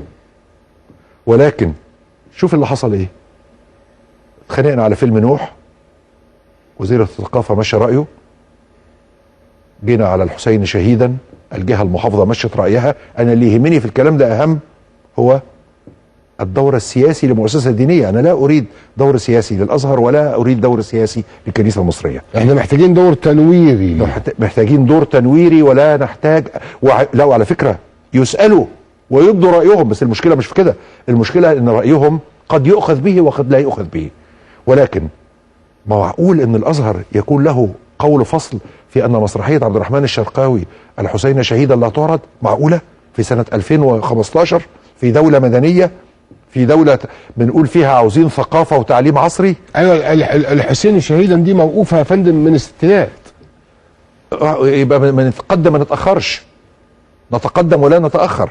ولكن شوف اللي حصل ايه. اتخانقنا على فيلم نوح، وزير الثقافه مشى رايه، جينا على الحسين شهيدا، الجهه المحافظه مشت رايها. انا اللي يهمني في الكلام ده اهم هو الدور السياسي لمؤسسه دينيه. انا لا اريد دور سياسي للازهر ولا اريد دور سياسي للكنيسه المصريه. احنا محتاجين دور تنويري، محتاجين دور تنويري، ولا نحتاج لا، على فكره يسالوا ويبدوا رايهم، بس المشكله مش في كده. المشكله ان رايهم قد يؤخذ به وقد لا يؤخذ به. ولكن ما معقول ان الازهر يكون له قول فصل في ان مسرحيه عبد الرحمن الشرقاوي الحسين شهيدا لا تعرض؟ معقوله في سنه 2015 في دوله مدنيه، في دولة بنقول فيها عاوزين ثقافة وتعليم عصري؟ ايوه الحسين شهيدا دي موقوفة يا فندم من الستينات. يبقى ما نتقدم ما نتأخرش، نتقدم ولا نتأخر،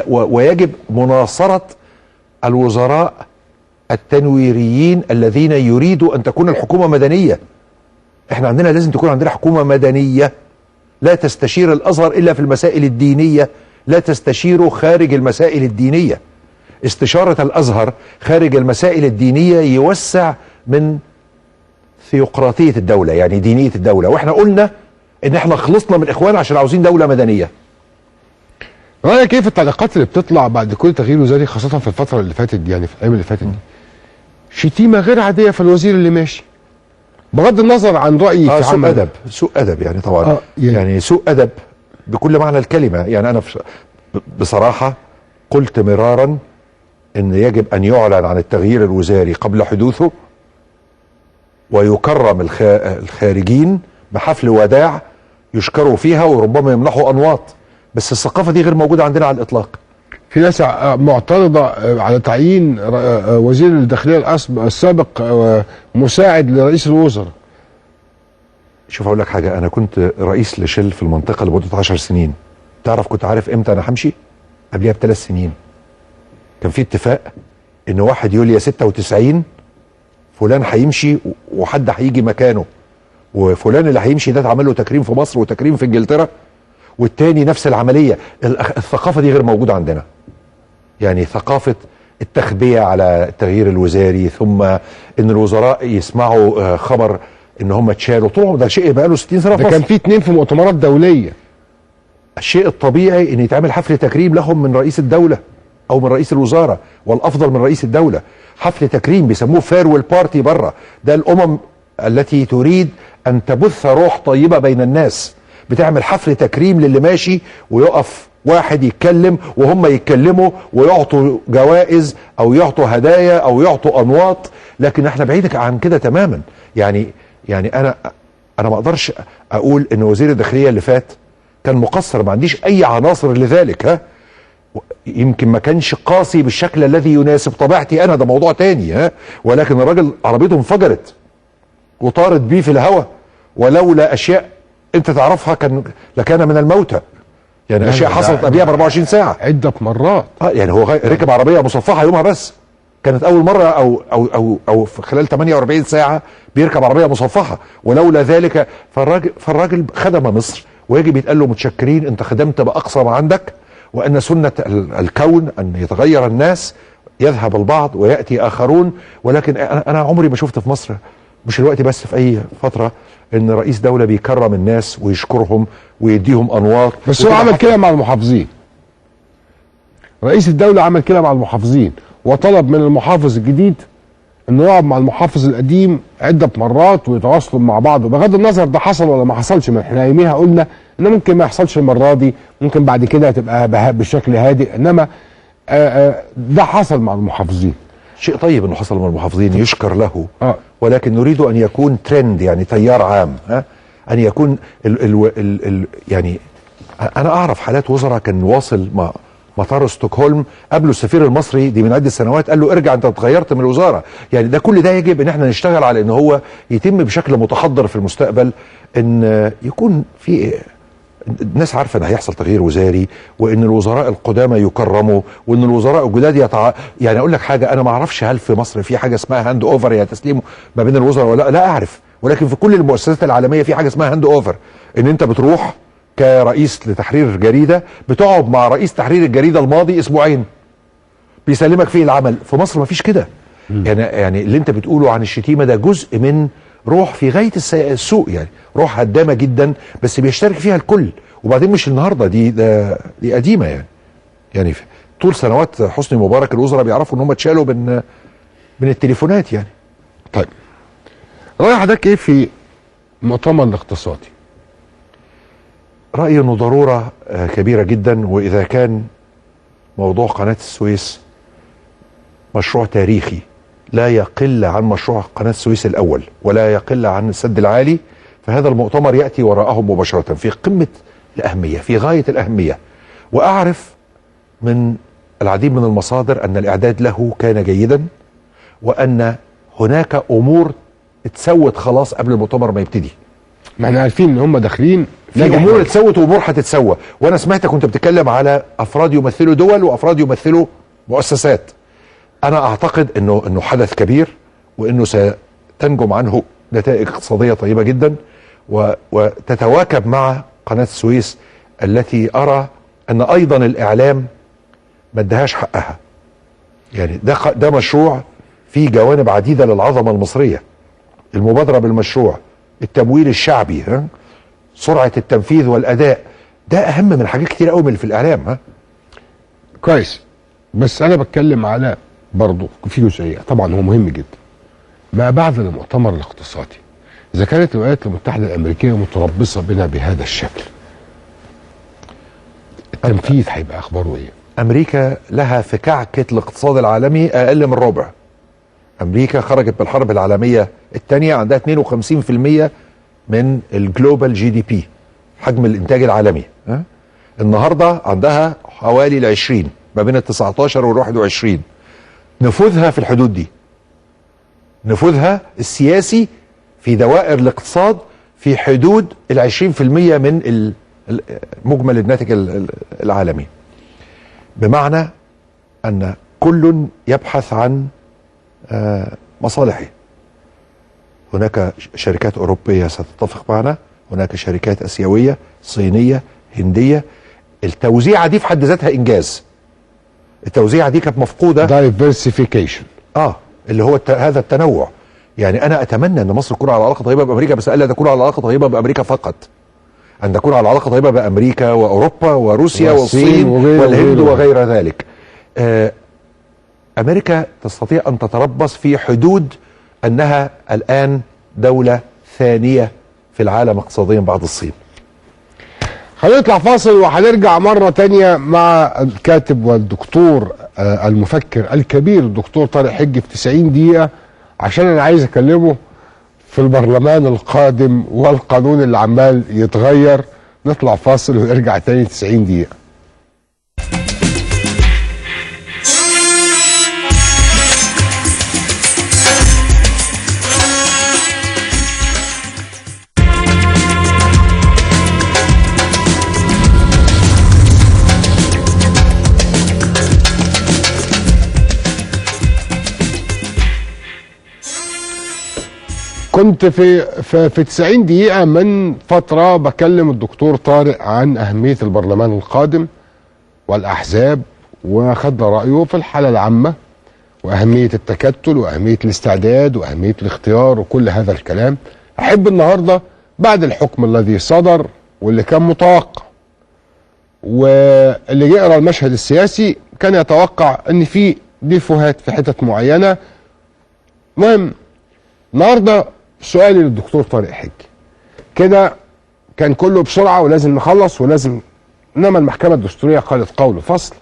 ويجب مناصرة الوزراء التنويريين الذين يريدوا ان تكون الحكومة مدنية. احنا عندنا لازم تكون عندنا حكومة مدنية لا تستشير الازهر الا في المسائل الدينية، لا تستشيره خارج المسائل الدينية. استشارة الازهر خارج المسائل الدينية يوسع من ثيوقراطية الدولة، يعني دينية الدولة. واحنا قلنا ان احنا خلصنا من اخوان عشان عاوزين دولة مدنية. رأيك كيف التعليقات اللي بتطلع بعد كل تغيير وزاري، خاصة في الفترة اللي فاتت دي، يعني في الايام اللي فاتت دي، شتيمة غير عادية في الوزير اللي ماشي بغض النظر عن رأيي في سوء أدب، سوء أدب يعني طبعا. يعني سوء أدب بكل معنى الكلمة. يعني أنا بصراحة قلت مرارا إن يجب أن يعلن عن التغيير الوزاري قبل حدوثه، ويكرم الخارجين بحفل وداع يشكروا فيها وربما يمنحوا أنواط. بس الثقافة دي غير موجودة عندنا على الإطلاق. في ناس معترضة على تعيين وزير الداخلية السابق مساعد لرئيس الوزراء. شوف اقول لك حاجة، انا كنت رئيس لشل في المنطقة لمدة 10 سنين. تعرف كنت عارف امتى انا همشي؟ قبلها ب3 سنين. كان في اتفاق ان 1 يوليو 96 فلان هيمشي وحد هيجي مكانه، وفلان اللي هيمشي ده اتعمل له تكريم في مصر وتكريم في انجلترا، والتاني نفس العملية. الثقافة دي غير موجودة عندنا. يعني ثقافة التخبية على التغيير الوزاري، ثم ان الوزراء يسمعوا خبر ان هم اتشالوا. طول ده شيء بقى له 60 سنة في ده مصر. كان في 2 في مؤتمرات دولية. الشيء الطبيعي ان يتعمل حفل تكريم لهم من رئيس الدولة او من رئيس الوزارة، والافضل من رئيس الدولة. حفل تكريم بيسموه فيرويل بارتي بره. ده الامم التي تريد ان تبث روح طيبة بين الناس بتعمل حفل تكريم للي ماشي، ويقف واحد يتكلم وهم يتكلموا ويعطوا جوائز او يعطوا هدايا او يعطوا انواط. لكن احنا بعيد عن كده تماما. يعني انا ما اقدرش اقول ان وزير الداخلية اللي فات كان مقصر، ما عنديش اي عناصر لذلك. يمكن ما كانش قاسي بالشكل الذي يناسب طبيعتي انا، ده موضوع تاني. ولكن الراجل عربيته انفجرت وطارت بيه في الهواء، ولولا اشياء انت تعرفها لكان من الموتى. يعني لا، اشياء لا، حصلت ده- قبلها ب 24 ساعه. عده مرات. يعني هو ركب عربيه مصفحه يومها بس، كانت اول مره او في خلال 48 ساعه بيركب عربيه مصفحه، ولولا ذلك فالراجل خدم مصر، ويجب يتقال له متشكرين، انت خدمت باقصى ما عندك، وان سنه الكون ان يتغير الناس، يذهب البعض وياتي اخرون. ولكن انا عمري ما شفت في مصر، مش الوقت بس، في اي فتره، ان رئيس دوله بيكرم الناس ويشكرهم ويديهم انواط. بس هو عمل كده مع المحافظين. رئيس الدولة عمل كده مع المحافظين، وطلب من المحافظ الجديد انه يقعد مع المحافظ القديم عدة مرات ويتواصلوا مع بعض، وبغض النظر ده حصل ولا ما حصلش، ما احنا يوميها قلنا ان ممكن ما يحصلش المرة دي، ممكن بعد كده تبقى بشكل هادئ، انما ده حصل مع المحافظين. شيء طيب انه حصل من المحافظين، يشكر له. ولكن نريد ان يكون ترند، يعني تيار عام، ان يكون يعني انا اعرف حالات وزراء كان واصل مطار ستوكهولم، قبله السفير المصري دي من عده سنوات، قال له ارجع انت اتغيرت من الوزاره. يعني ده كل ده يجب ان احنا نشتغل على ان هو يتم بشكل متحضر في المستقبل، ان يكون في الناس عارفه ان هيحصل تغيير وزاري، وان الوزراء القدامى يكرموا، وان الوزراء الجداد يعني اقول لك حاجه، انا ما اعرفش هل في مصر في حاجه اسمها هاند اوفر، يا تسليم ما بين الوزراء ولا لا اعرف، ولكن في كل المؤسسات العالميه في حاجه اسمها هاند اوفر، ان انت بتروح كرئيس لتحرير جريده، بتقعد مع رئيس تحرير الجريده الماضي اسبوعين بيسلمك فيه العمل. في مصر ما فيش كده. يعني اللي انت بتقوله عن الشتيمه ده جزء من روح في غايه السوء، يعني روح هدامه جدا، بس بيشترك فيها الكل. وبعدين مش النهارده، دي قديمه يعني طول سنوات حسني مبارك الوزراء بيعرفوا ان هم اتشالوا من التليفونات يعني. طيب رأي حضرتك ايه في المؤتمر الاقتصادي؟ رأيي انه ضروره كبيره جدا، واذا كان موضوع قناه السويس مشروع تاريخي لا يقل عن مشروع قناه السويس الاول، ولا يقل عن السد العالي، فهذا المؤتمر ياتي وراءه مباشره في قمه الاهميه، في غايه الاهميه. واعرف من العديد من المصادر ان الاعداد له كان جيدا، وان هناك امور اتسوت خلاص قبل المؤتمر ما يبتدي. ما احنا عارفين ان هم داخلين في امور اتسوت وامور هتتسوى، وانا سمعتك كنت بتتكلم على افراد يمثلوا دول وافراد يمثلوا مؤسسات. انا اعتقد انه حدث كبير، وانه ستنجم عنه نتائج اقتصاديه طيبه جدا، وتتواكب مع قناه السويس التي ارى ان ايضا الاعلام ما ادهاش حقها. يعني ده مشروع فيه جوانب عديده للعظمه المصريه. المبادره بالمشروع، التمويل الشعبي، سرعه التنفيذ والاداء، ده اهم من حاجات كتير قوي من اللي في الاعلام. كويس، بس انا بتكلم على برضه في جزئيه طبعا هو مهم جدا ما بعد المؤتمر الاقتصادي. اذا كانت الولايات المتحده الامريكيه متربصه بنا بهذا الشكل، التنفيذ هيبقى اخباره ايه؟ امريكا لها في كعكه الاقتصاد العالمي اقل من ربع. امريكا خرجت بالحرب العالميه الثانيه عندها 52% من الجلوبال جي دي بي، حجم الانتاج العالمي. النهارده عندها حوالي 20 ما بين ال 19 وال 21. نفوذها في الحدود دي، نفوذها السياسي في دوائر الاقتصاد في حدود ال 20% من مجمل الناتج العالمي. بمعنى ان كل يبحث عن مصالحه. هناك شركات اوروبيه ستتفق معنا، هناك شركات اسيويه، صينيه، هنديه. التوزيعه دي في حد ذاتها انجاز. التوزيعه دي كانت مفقوده. دايفرسيفيكيشن، اللي هو هذا التنوع. يعني انا اتمنى ان مصر تكون على علاقه طيبه بامريكا، بس الا تكون على علاقه طيبه بامريكا فقط، ان تكون على علاقه طيبه بامريكا واوروبا وروسيا والصين والهند وغير ذلك. امريكا تستطيع ان تتربص في حدود انها الان دوله ثانيه في العالم اقتصاديا بعد الصين. هنطلع فاصل وهنرجع مرة تانية مع الكاتب والدكتور المفكر الكبير الدكتور طارق حجي في 90 دقيقة، عشان انا عايز اكلمه في البرلمان القادم والقانون اللي عمال يتغير. نطلع فاصل ونرجع تاني 90 دقيقة. كنت في 90 دقيقة من فترة بكلم الدكتور طارق عن أهمية البرلمان القادم والأحزاب، وخدنا رأيه في الحالة العامة وأهمية التكتل وأهمية الاستعداد وأهمية الاختيار وكل هذا الكلام. أحب النهاردة بعد الحكم الذي صدر واللي كان متوقع، واللي يقرأ المشهد السياسي كان يتوقع أن في ديفوهات في حتت معينة. المهم النهارده سؤالي للدكتور طارق حجي كده كان كله بسرعه ولازم نخلص ولازم، انما المحكمه الدستوريه قالت قول فصل،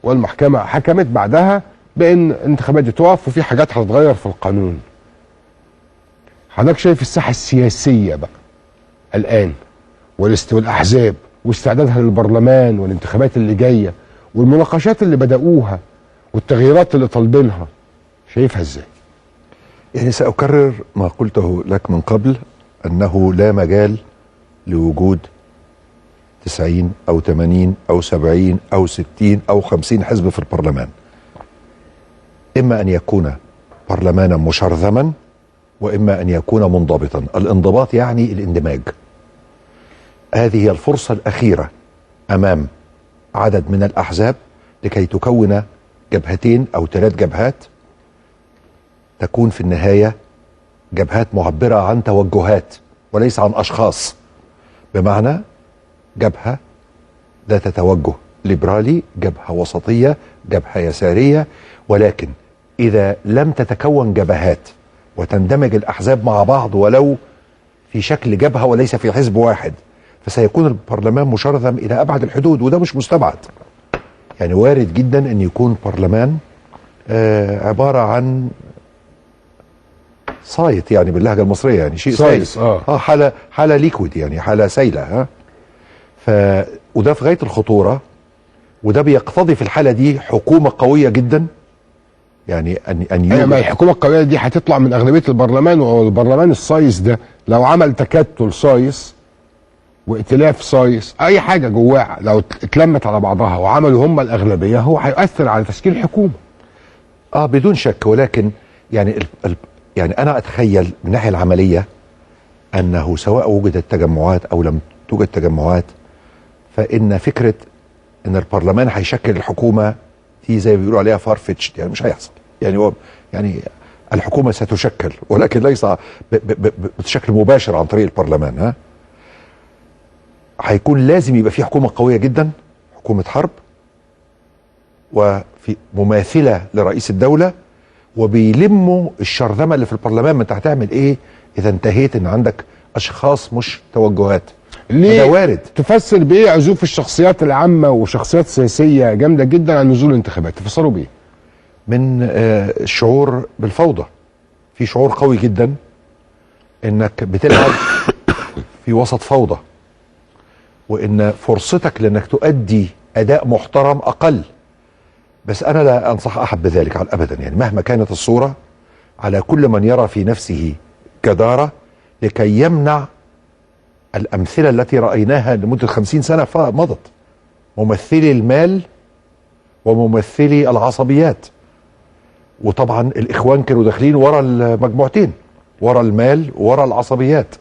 والمحكمه حكمت بعدها بان الانتخابات دي تقف وفي حاجات هتتغير في القانون. حضرتك شايف الساحه السياسيه بقى الان والاحزاب واستعدادها للبرلمان والانتخابات اللي جايه والمناقشات اللي بدأوها والتغييرات اللي طالبينها، شايفها ازاي؟ يعني سأكرر ما قلته لك من قبل، أنه لا مجال لوجود 90 أو 80 أو 70 أو 60 أو 50 حزب في البرلمان. إما أن يكون برلمانا مشرذما وإما أن يكون منضبطا. الانضباط يعني الاندماج. هذه هي الفرصة الأخيرة أمام عدد من الأحزاب لكي تكون جبهتين أو 3 جبهات تكون في النهاية جبهات معبرة عن توجهات وليس عن أشخاص. بمعنى جبهة ذات توجه ليبرالي، جبهة وسطية، جبهة يسارية. ولكن إذا لم تتكون جبهات وتندمج الأحزاب مع بعض ولو في شكل جبهة وليس في حزب واحد، فسيكون البرلمان مشرذم إلى أبعد الحدود، وده مش مستبعد. يعني وارد جدا أن يكون برلمان عبارة عن صايت، يعني باللهجة المصرية، يعني شيء صايص. حالة ليكويد، يعني حالة سايلة. وده في غاية الخطورة، وده بيقتضي في الحالة دي حكومة قوية جدا. يعني أن يوجد الحكومة القوية دي هتطلع من أغلبية البرلمان، والبرلمان الصايص ده لو عمل تكتل صايص وائتلاف صايص أي حاجة جواه لو اتلمت على بعضها وعملوا هم الأغلبية، هو هيؤثر على تشكيل الحكومة. بدون شك. ولكن يعني يعني أنا أتخيل من الناحية العملية أنه سواء وجدت تجمعات أو لم توجد تجمعات، فإن فكرة أن البرلمان هيشكل الحكومة دي زي ما بيقولوا عليها فارفتش، يعني مش هيحصل. يعني الحكومة ستشكل، ولكن ليس بشكل مباشر عن طريق البرلمان. هيكون لازم يبقى في حكومة قوية جدا، حكومة حرب، وفي مماثلة لرئيس الدولة، وبيلموا الشرذمة اللي في البرلمان. ما انت هتعمل ايه اذا انتهيت ان عندك اشخاص مش توجهات؟ ليه؟ ده وارد. تفسر بايه عزوف الشخصيات العامة وشخصيات سياسية جامدة جدا عن نزول الانتخابات؟ تفسروا بايه؟ من الشعور بالفوضى. في شعور قوي جدا انك بتلعب في وسط فوضى، وان فرصتك لانك تؤدي اداء محترم اقل. بس انا لا انصح احد بذلك على ابدا. يعني مهما كانت الصورة، على كل من يرى في نفسه جدارة لكي يمنع الامثلة التي رأيناها لمدة 50 سنة فمضت، ممثلي المال وممثلي العصبيات. وطبعا الاخوان كانوا داخلين ورا المجموعتين، ورا المال ورا العصبيات.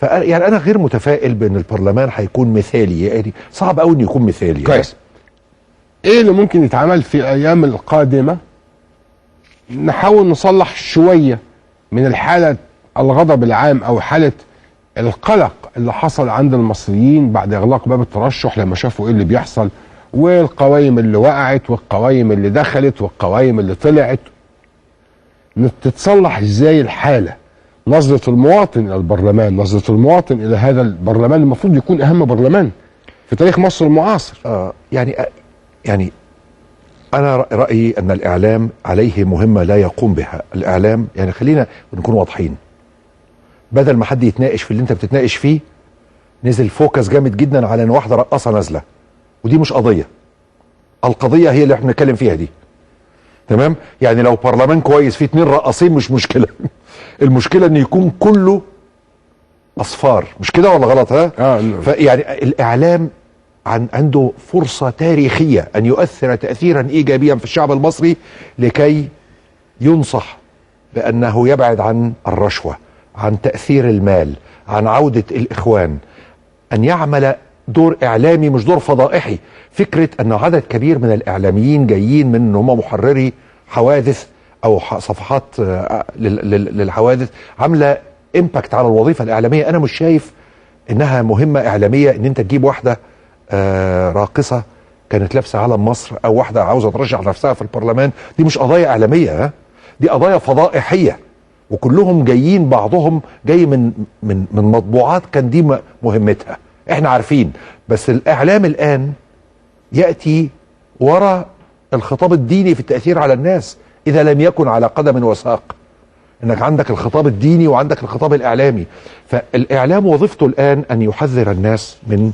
يعني انا غير متفائل بان البرلمان هيكون مثالي. يعني صعب قوي انه يكون مثالي. كويس. ايه اللي ممكن يتعمل في الايام القادمة نحاول نصلح شوية من الحالة الغضب العام او حالة القلق اللي حصل عند المصريين بعد اغلاق باب الترشح لما شافوا ايه اللي بيحصل، والقوائم اللي وقعت والقوائم اللي دخلت والقوائم اللي طلعت؟ تتصلح ازاي الحالة؟ نظرة المواطن الى البرلمان، نظرة المواطن الى هذا البرلمان المفروض يكون اهم برلمان في تاريخ مصر المعاصر. يعني انا رأيي ان الاعلام عليه مهمة لا يقوم بها. الاعلام، يعني خلينا نكون واضحين، بدل ما حد يتناقش في اللي انت بتتناقش فيه، نزل فوكس جامد جدا على ان واحدة رقاصة نازلة، ودي مش قضية. القضية هي اللي احنا بنتكلم فيها دي. تمام؟ يعني لو برلمان كويس فيه 2 رقاصين مش مشكلة. المشكلة ان يكون كله اصفار. مش كده ولا غلط؟ فيعني الاعلام عنده فرصة تاريخية ان يؤثر تأثيرا ايجابيا في الشعب المصري، لكي ينصح بانه يبعد عن الرشوة، عن تأثير المال، عن عودة الإخوان، أن يعمل دور إعلامي مش دور فضائحي. فكرة أن عدد كبير من الإعلاميين جايين من أن هم محرري حوادث أو صفحات للحوادث عاملة إمباكت على الوظيفة الإعلامية. أنا مش شايف إنها مهمة إعلامية إن أنت تجيب واحدة راقصة كانت لابسة علم مصر أو واحدة عاوزة ترشح نفسها في البرلمان. دي مش قضايا إعلامية، دي قضايا فضائحية، وكلهم جايين، بعضهم جاي من مطبوعات كان دي مهمتها، احنا عارفين. بس الاعلام الان ياتي وراء الخطاب الديني في التاثير على الناس اذا لم يكن على قدم وساق. انك عندك الخطاب الديني وعندك الخطاب الاعلامي. فالاعلام وظيفته الان ان يحذر الناس من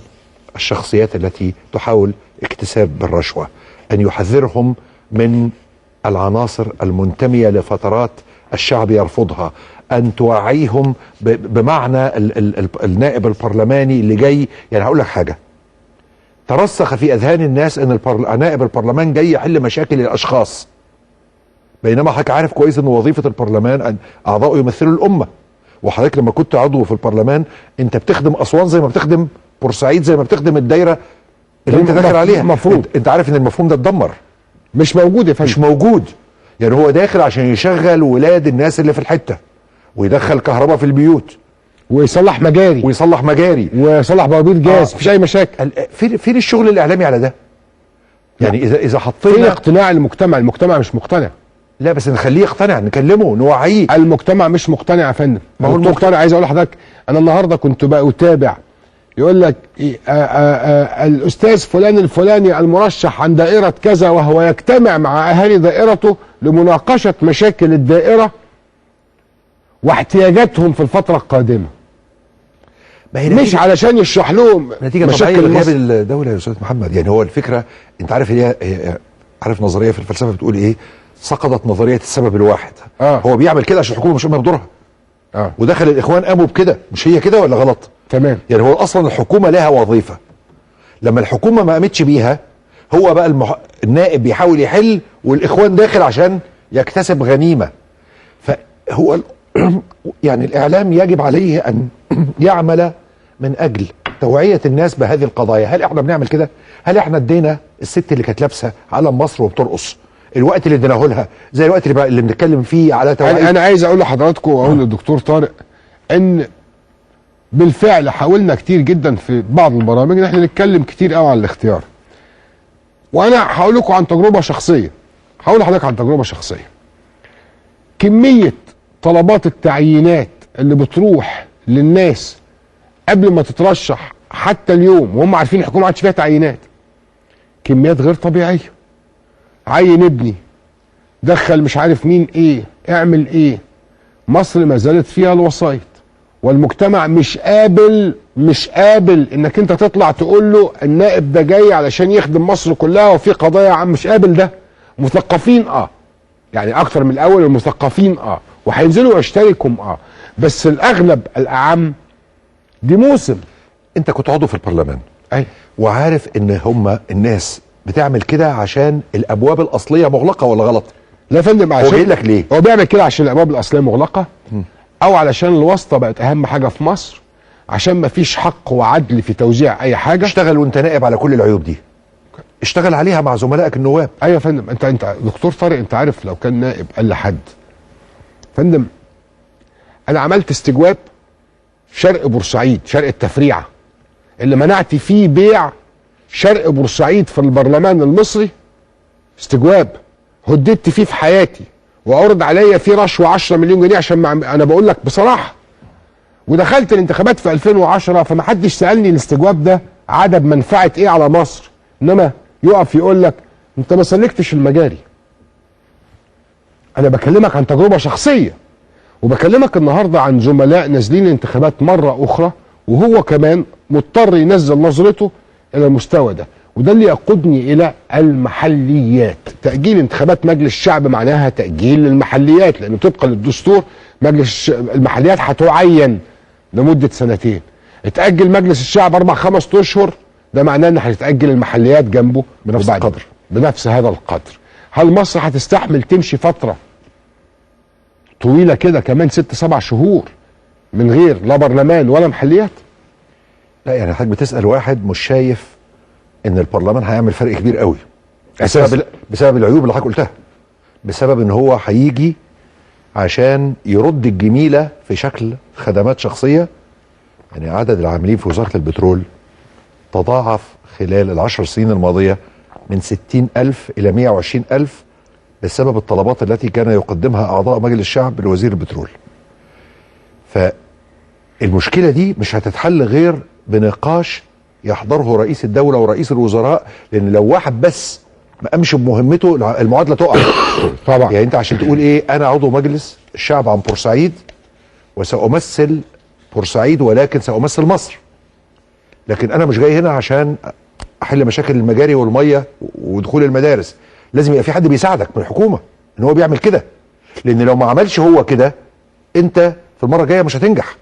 الشخصيات التي تحاول اكتساب بالرشوه، ان يحذرهم من العناصر المنتميه لفترات الشعب يرفضها، ان توعيهم بمعنى النائب البرلماني اللي جاي. يعني هقول لك حاجه، ترسخ في اذهان الناس ان نائب البرلمان جاي يحل مشاكل الاشخاص، بينما حضرتك عارف كويس ان وظيفه البرلمان ان اعضائه يمثلوا الامه. وحضرتك لما كنت عضو في البرلمان انت بتخدم اسوان زي ما بتخدم بورسعيد، زي ما بتخدم الدايره اللي انت داخل عليها. المفروض انت عارف ان المفهوم ده اتدمر، مش موجود يا فندم، مش موجود. يعني هو داخل عشان يشغل ولاد الناس اللي في الحته، ويدخل كهرباء في البيوت، ويصلح مجاري ويصلح بوابير جاز، مفيش اي مشاكل. فين الشغل الاعلامي على ده؟ يعني اذا حطينا فين اقتناع المجتمع مش مقتنع. لا بس نخليه يقتنع، نكلمه، نوعيه. المجتمع مش مقتنع يا فندم. ما هو المجتمع عايز اقول لحضرتك، انا النهارده كنت بقى اتابع يقول لك الاستاذ فلان الفلاني المرشح عن دائره كذا، وهو يجتمع مع اهالي دائرته لمناقشه مشاكل الدائره واحتياجاتهم في الفتره القادمه، مش علشان يشرح لهم نتيجه طبيعيه لغياب الدوله يا استاذ محمد. يعني هو الفكره، انت عارف هي عارف نظريه في الفلسفه بتقول ايه؟ سقطت نظريه السبب الواحد. هو بيعمل كده عشان الحكومه مش قايمه بدورها. ودخل الاخوان قاموا بكده، مش هي كده ولا غلط؟ تمام. يعني هو اصلا الحكومه لها وظيفه، لما الحكومه ما قامتش بيها هو بقى النائب بيحاول يحل، والاخوان داخل عشان يكتسب غنيمه. فهو يعني الاعلام يجب عليه ان يعمل من اجل توعيه الناس بهذه القضايا. هل احنا بنعمل كده؟ هل احنا ادينا الست اللي كانت لابسه علم مصر وبترقص الوقت اللي اديناه لها زي الوقت اللي بنتكلم فيه على توعيه؟ انا عايز اقول لحضراتكم واقول للدكتور طارق ان بالفعل حاولنا كتير جدا في بعض البرامج ان احنا نتكلم كتير قوي عن الاختيار. وانا هقول لكم عن تجربه شخصيه. هقول لحضرتك عن تجربه شخصيه. كميه طلبات التعيينات اللي بتروح للناس قبل ما تترشح حتى اليوم وهم عارفين الحكومه ما عادش فيها تعيينات، كميات غير طبيعيه. عين ابني، دخل مش عارف مين، ايه، اعمل ايه. مصر ما زالت فيها الوسائط، والمجتمع مش قابل انك انت تطلع تقول له النائب ده جاي علشان يخدم مصر كلها وفي قضايا عام. مش قابل ده. مثقفين يعني اكتر من الاول، المثقفين وهينزلوا يشتركوا بس الاغلب الاعم دي موسم. انت كنت عضو في البرلمان، اي، وعارف ان هم الناس بتعمل كده عشان الابواب الاصليه مغلقه ولا غلط؟ لا يا فندم، عشان هو جاي لك ليه؟ هو بيعمل كده عشان الابواب الاصليه مغلقه، او علشان الواسطه بقت اهم حاجه في مصر، عشان ما فيش حق وعدل في توزيع اي حاجه. اشتغل وانت نائب على كل العيوب دي، اشتغل عليها مع زملائك النواب. ايوه يا فندم. انت دكتور طارق، انت عارف لو كان نائب قال لحد فندم انا عملت استجواب شرق بورسعيد، شرق التفريعه اللي منعت فيه بيع شرق بورسعيد في البرلمان المصري، استجواب هددت فيه في حياتي وعرض عليا فيه رشوه 10 مليون جنيه عشان انا بقول لك بصراحه، ودخلت الانتخابات في 2010. فما حدش سالني الاستجواب ده عدد منفعه ايه على مصر، انما يقف يقول لك انت ما سلكتش المجاري. انا بكلمك عن تجربه شخصيه، وبكلمك النهارده عن زملاء نازلين الانتخابات مره اخرى وهو كمان مضطر ينزل نظرته الى المستوى ده. وده اللي يقودني الى المحليات. تاجيل انتخابات مجلس الشعب معناها تاجيل للمحليات، لانه طبقا للدستور مجلس المحليات هتعين لمده 2 سنين. اتاجل مجلس الشعب 4-5 اشهر، ده معناه ان هتتاجل المحليات جنبه بنفس القدر، بنفس هذا القدر. هل مصر هتستحمل تمشي فتره طويله كده كمان 6-7 شهور من غير لا برلمان ولا محليات؟ لا يعني حضرتك بتسال واحد مش شايف ان البرلمان هيعمل فرق كبير قوي بسبب العيوب اللي حضرتك قلتها، بسبب ان هو هيجي عشان يرد الجميله في شكل خدمات شخصيه. يعني عدد العاملين في وزاره البترول تضاعف خلال ال10 سنين الماضيه من 60,000 إلى 120,000 بسبب الطلبات التي كان يقدمها أعضاء مجلس الشعب لوزير البترول. فالمشكلة دي مش هتتحل غير بنقاش يحضره رئيس الدولة ورئيس الوزراء، لأن لو واحد بس ما قامش بمهمته المعادلة تقع. طبعا. يعني أنت عشان تقول إيه أنا عضو مجلس الشعب عن بورسعيد وسأمثل بورسعيد ولكن سأمثل مصر، لكن أنا مش جاي هنا عشان احل مشاكل المجاري والميه ودخول المدارس. لازم يبقى في حد بيساعدك من الحكومه ان هو بيعمل كده، لان لو ما عملش هو كده انت في المره الجايه مش هتنجح،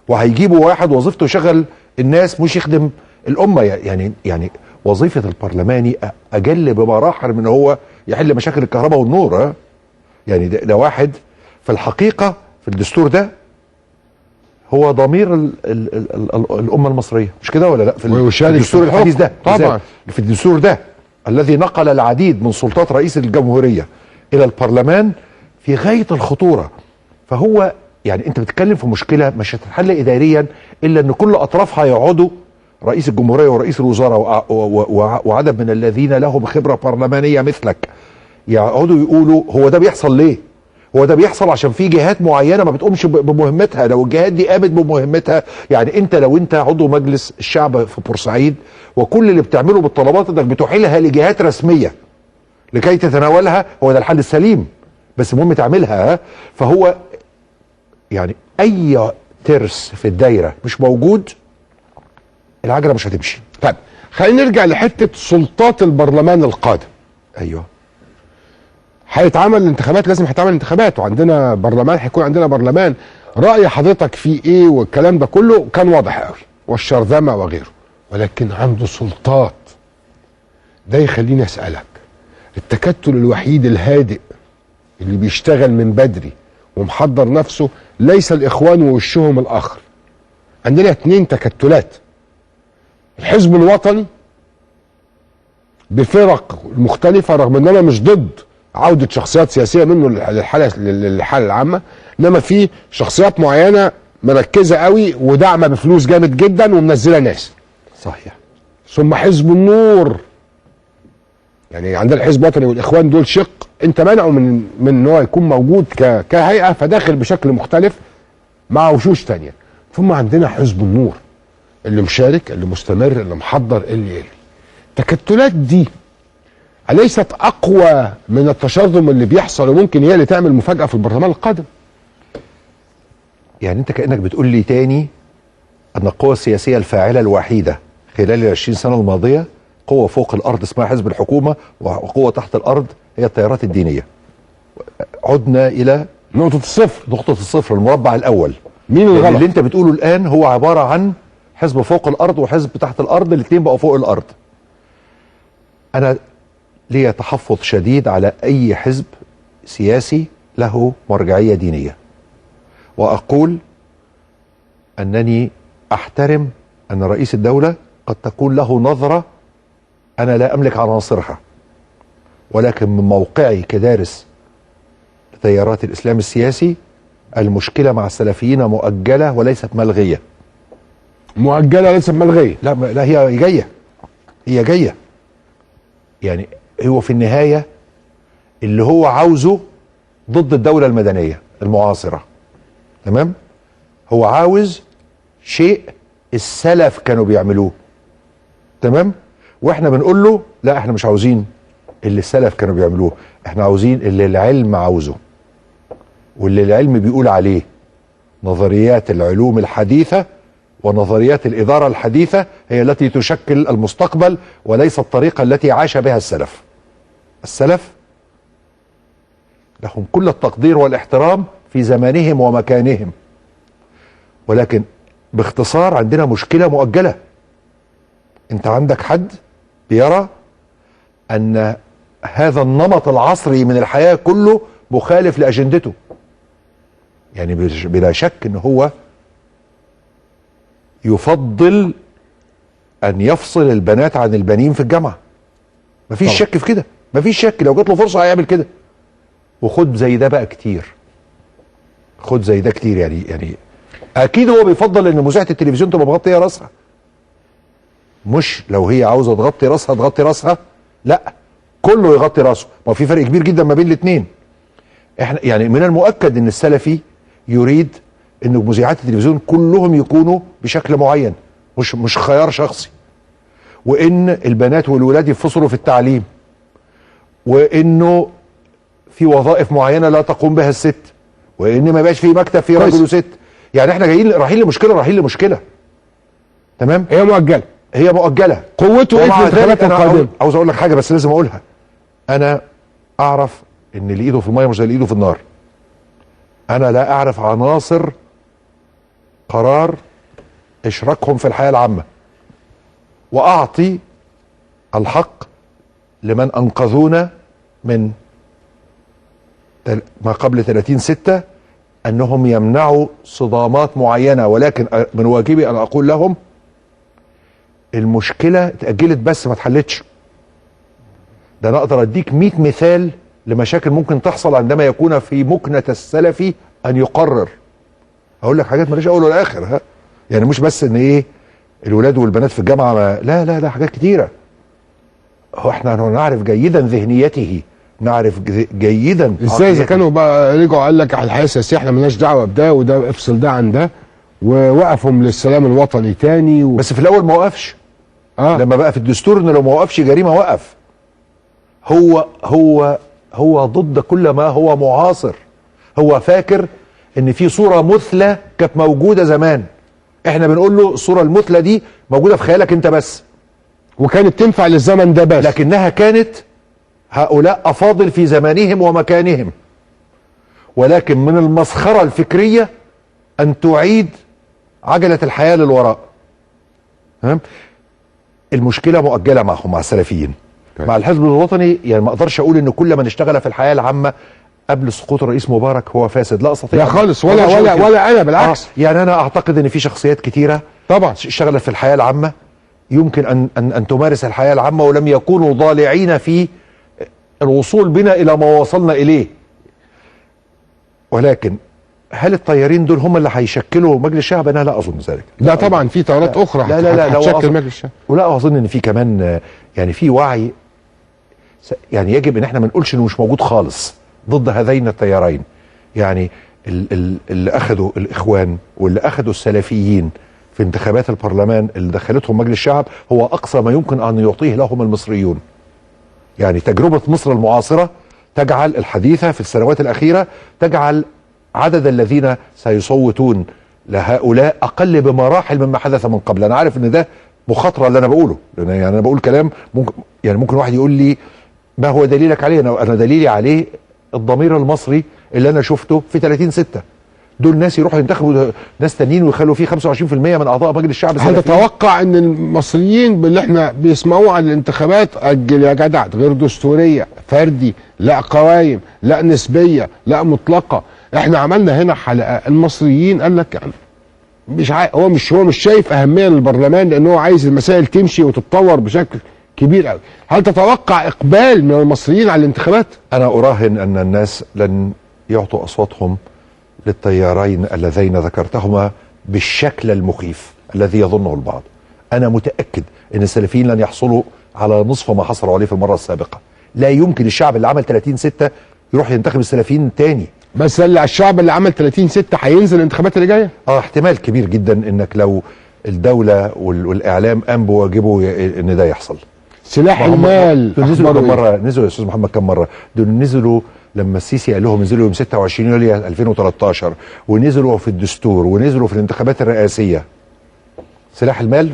وهيجيبوا واحد وظيفته يشغل الناس مش يخدم الامه. يعني وظيفه البرلماني اجل بمراحل من هو يحل مشاكل الكهرباء والنور. يعني ده واحد في الحقيقه في الدستور ده هو ضمير الامه المصريه، مش كده ولا لا؟ في الدستور الحديث ده طبعا، في الدستور ده الذي نقل العديد من سلطات رئيس الجمهوريه الى البرلمان في غايه الخطوره. فهو يعني انت بتتكلم في مشكله مش هتتحل اداريا الا ان كل اطرافها يقعدوا، رئيس الجمهوريه ورئيس الوزراء وعدد من الذين لهم خبره برلمانيه مثلك يقعدوا يقولوا هو ده بيحصل ليه؟ هو ده بيحصل عشان في جهات معينه ما بتقومش بمهمتها. لو الجهات دي قامت بمهمتها، يعني انت لو انت عضو مجلس الشعب في بورسعيد وكل اللي بتعمله بالطلبات انك بتحيلها لجهات رسميه لكي تتناولها، هو ده الحل السليم، بس المهم تعملها. فهو يعني اي ترس في الدايره مش موجود العجله مش هتمشي. طيب خلينا نرجع لحته سلطات البرلمان القادم. ايوه هيتعمل انتخابات، لازم هيتعمل انتخابات وعندنا برلمان، هيكون عندنا برلمان. رأي حضرتك فيه ايه؟ والكلام ده كله كان واضح قوي، والشرذمة وغيره، ولكن عنده سلطات. ده يخليني اسألك، التكتل الوحيد الهادئ اللي بيشتغل من بدري ومحضر نفسه ليس الاخوان ووشهم الاخر. عندنا 2 تكتلات، الحزب الوطني بفرق مختلفة، رغم ان انا مش ضد عودة شخصيات سياسية منه للحالة العامة، انما في شخصيات معينة مركزة قوي وداعمة بفلوس جامد جدا ومنزلة ناس. صحيح. ثم حزب النور، يعني عندنا الحزب الوطني والاخوان دول شق، انت منعه من ان هو يكون موجود كهيئة، فداخل بشكل مختلف مع وشوش تانية. ثم عندنا حزب النور اللي مشارك، اللي مستمر، اللي محضر، اللي التكتلات دي أليست أقوى من التشرذم اللي بيحصل وممكن هي اللي تعمل مفاجأة في البرلمان القادم؟ يعني أنت كأنك بتقول لي تاني أن القوى السياسية الفاعلة الوحيدة خلال ال20 سنة الماضية قوة فوق الأرض اسمها حزب الحكومة، وقوة تحت الأرض هي التيارات الدينية. عدنا إلى نقطة الصفر، المربع الأول. مين الغلط؟ اللي أنت بتقوله الآن هو عبارة عن حزب فوق الأرض وحزب تحت الأرض، الاثنين بقوا فوق الأرض. أنا لي تحفظ شديد على أي حزب سياسي له مرجعية دينية، وأقول أنني أحترم أن رئيس الدولة قد تكون له نظرة أنا لا أملك عناصرها، ولكن من موقعي كدارس تيارات الإسلام السياسي المشكلة مع السلفيين مؤجلة وليست ملغية. مؤجلة ليست ملغية؟ لا هي جاية، هي جاية. يعني هو في النهاية اللي هو عاوزه ضد الدولة المدنية المعاصرة، تمام؟ هو عاوز شيء السلف كانوا بيعملوه، تمام؟ واحنا بنقول له لا، احنا مش عاوزين اللي السلف كانوا بيعملوه، احنا عاوزين اللي العلم عاوزه واللي العلم بيقول عليه. نظريات العلوم الحديثة ونظريات الإدارة الحديثة هي التي تشكل المستقبل، وليس الطريقة التي عاش بها السلف. السلف لهم كل التقدير والاحترام في زمانهم ومكانهم، ولكن باختصار عندنا مشكلة مؤجلة. انت عندك حد بيرى ان هذا النمط العصري من الحياة كله مخالف لأجندته، يعني بلا شك ان هو يفضل ان يفصل البنات عن البنين في الجامعه. مفيش طبعا. شك في كده، مفيش شك، لو جات له فرصه هيعمل كده. وخد زي ده بقى كتير، خد زي ده كتير. يعني اكيد هو بيفضل ان مذيعه التلفزيون تبقى مغطيه راسها، مش لو هي عاوزه تغطي راسها تغطي راسها، لا، كله يغطي راسه. ما في فرق كبير جدا ما بين الاثنين. احنا يعني من المؤكد ان السلفي يريد ان مذيعات التلفزيون كلهم يكونوا بشكل معين، مش خيار شخصي، وان البنات والولاد يفصلوا في التعليم، وانه في وظائف معينه لا تقوم بها الست، وان ما يبقاش في مكتب فيه راجل وست. يعني احنا جايين رايحين لمشكله. تمام، هي مؤجله. قوته ايه في الانتخابات القادمه؟ عاوز اقول لك حاجه بس لازم اقولها. انا اعرف ان اللي ايده في الميه مش زي اللي ايده في النار. انا لا اعرف عناصر قرار اشراكهم في الحياه العامه، واعطي الحق لمن انقذونا من ما قبل 30/6 انهم يمنعوا صدامات معينه، ولكن من واجبي ان اقول لهم المشكله اتاجلت بس ما اتحلتش. ده انا اقدر اديك 100 مثال لمشاكل ممكن تحصل عندما يكون في مكنه السلفي ان يقرر. اقول لك حاجات ماليش اول ولا اخر، ها، يعني مش بس ان ايه الولاد والبنات في الجامعه لا لا لا، حاجات كتيره. هو احنا نعرف جيدا ذهنيته، نعرف جيدا ازاي اذا كانوا بقى رجعوا قال لك على الحياه السياسيه احنا مالناش دعوه بده وده، افصل ده عن ده، ووقفهم للسلام الوطني تاني بس في الاول ما وقفش. لما بقى في الدستور ان لو ما وقفش جريمه وقف. هو ضد كل ما هو معاصر. هو فاكر ان في صوره مثلى كانت موجوده زمان. احنا بنقول له الصوره المثلى دي موجوده في خيالك انت بس، وكانت تنفع للزمن ده بس، لكنها كانت هؤلاء افاضل في زمانهم ومكانهم. ولكن من المسخره الفكريه ان تعيد عجله الحياه للوراء. المشكله مؤجله معهم، مع السلفيين. مع الحزب الوطني يعني ما اقدرش اقول ان كل من اشتغل في الحياه العامه قبل سقوط الرئيس مبارك هو فاسد، لا استطيع. لا خالص، ولا انا بالعكس. يعني انا اعتقد ان في شخصيات كتيره طبعا اشتغلت في الحياه العامه يمكن ان تمارس الحياه العامه ولم يكونوا ضالعين في الوصول بنا الى ما وصلنا اليه. ولكن هل الطيارين دول هم اللي هيشكلوا مجلس الشعب؟ انا لا اظن ذلك. لا طبعا في تيارات اخرى هتشكل مجلس الشعب. ولا اظن ان في كمان يعني في وعي. يعني يجب ان احنا ما نقولش انه مش موجود خالص ضد هذين التيارين. يعني اللي اخذوا الاخوان واللي اخذوا السلفيين في انتخابات البرلمان اللي دخلتهم مجلس الشعب هو اقصى ما يمكن ان يعطيه لهم المصريون. يعني تجربة مصر المعاصرة تجعل الحديثة في السنوات الأخيرة تجعل عدد الذين سيصوتون لهؤلاء أقل بمراحل مما حدث من قبل. أنا عارف إن ده مخاطرة اللي أنا بقوله، لأن يعني أنا بقول كلام ممكن واحد يقول لي ما هو دليلك عليه؟ أنا دليلي عليه الضمير المصري اللي أنا شفته في 30/6. دول ناس يروحوا ينتخبوا ناس تانيين ويخلوا فيه 25% من اعضاء مجلس الشعب. هل تتوقع ان المصريين باللي احنا بيسمعوه عن الانتخابات اجل يا جدع، غير دستوريه، فردي، لا قوائم، لا نسبيه، لا مطلقه؟ احنا عملنا هنا حلقه المصريين قال لك يعني مش هو مش شايف اهميه للبرلمان لان هو عايز المسائل تمشي وتتطور بشكل كبير قوي. هل تتوقع اقبال من المصريين على الانتخابات؟ انا اراهن ان الناس لن يعطوا اصواتهم للتيارين اللذين ذكرتهما بالشكل المخيف الذي يظنه البعض. انا متاكد ان السلفيين لن يحصلوا على نصف ما حصلوا عليه في المره السابقه. لا يمكن الشعب اللي عمل 30/6 يروح ينتخب السلفيين تاني. بس الشعب اللي عمل 30/6 هينزل الانتخابات اللي جايه؟ احتمال كبير جدا انك لو الدوله والاعلام قام بواجبه ان ده يحصل. سلاح المال نزلوا كم مره؟ نزلوا يا استاذ محمد كم مره؟ دول نزلوا لما السيسي قال لهم انزلوا يوم 26 يوليو 2013، ونزلوا في الدستور، ونزلوا في الانتخابات الرئاسيه. سلاح المال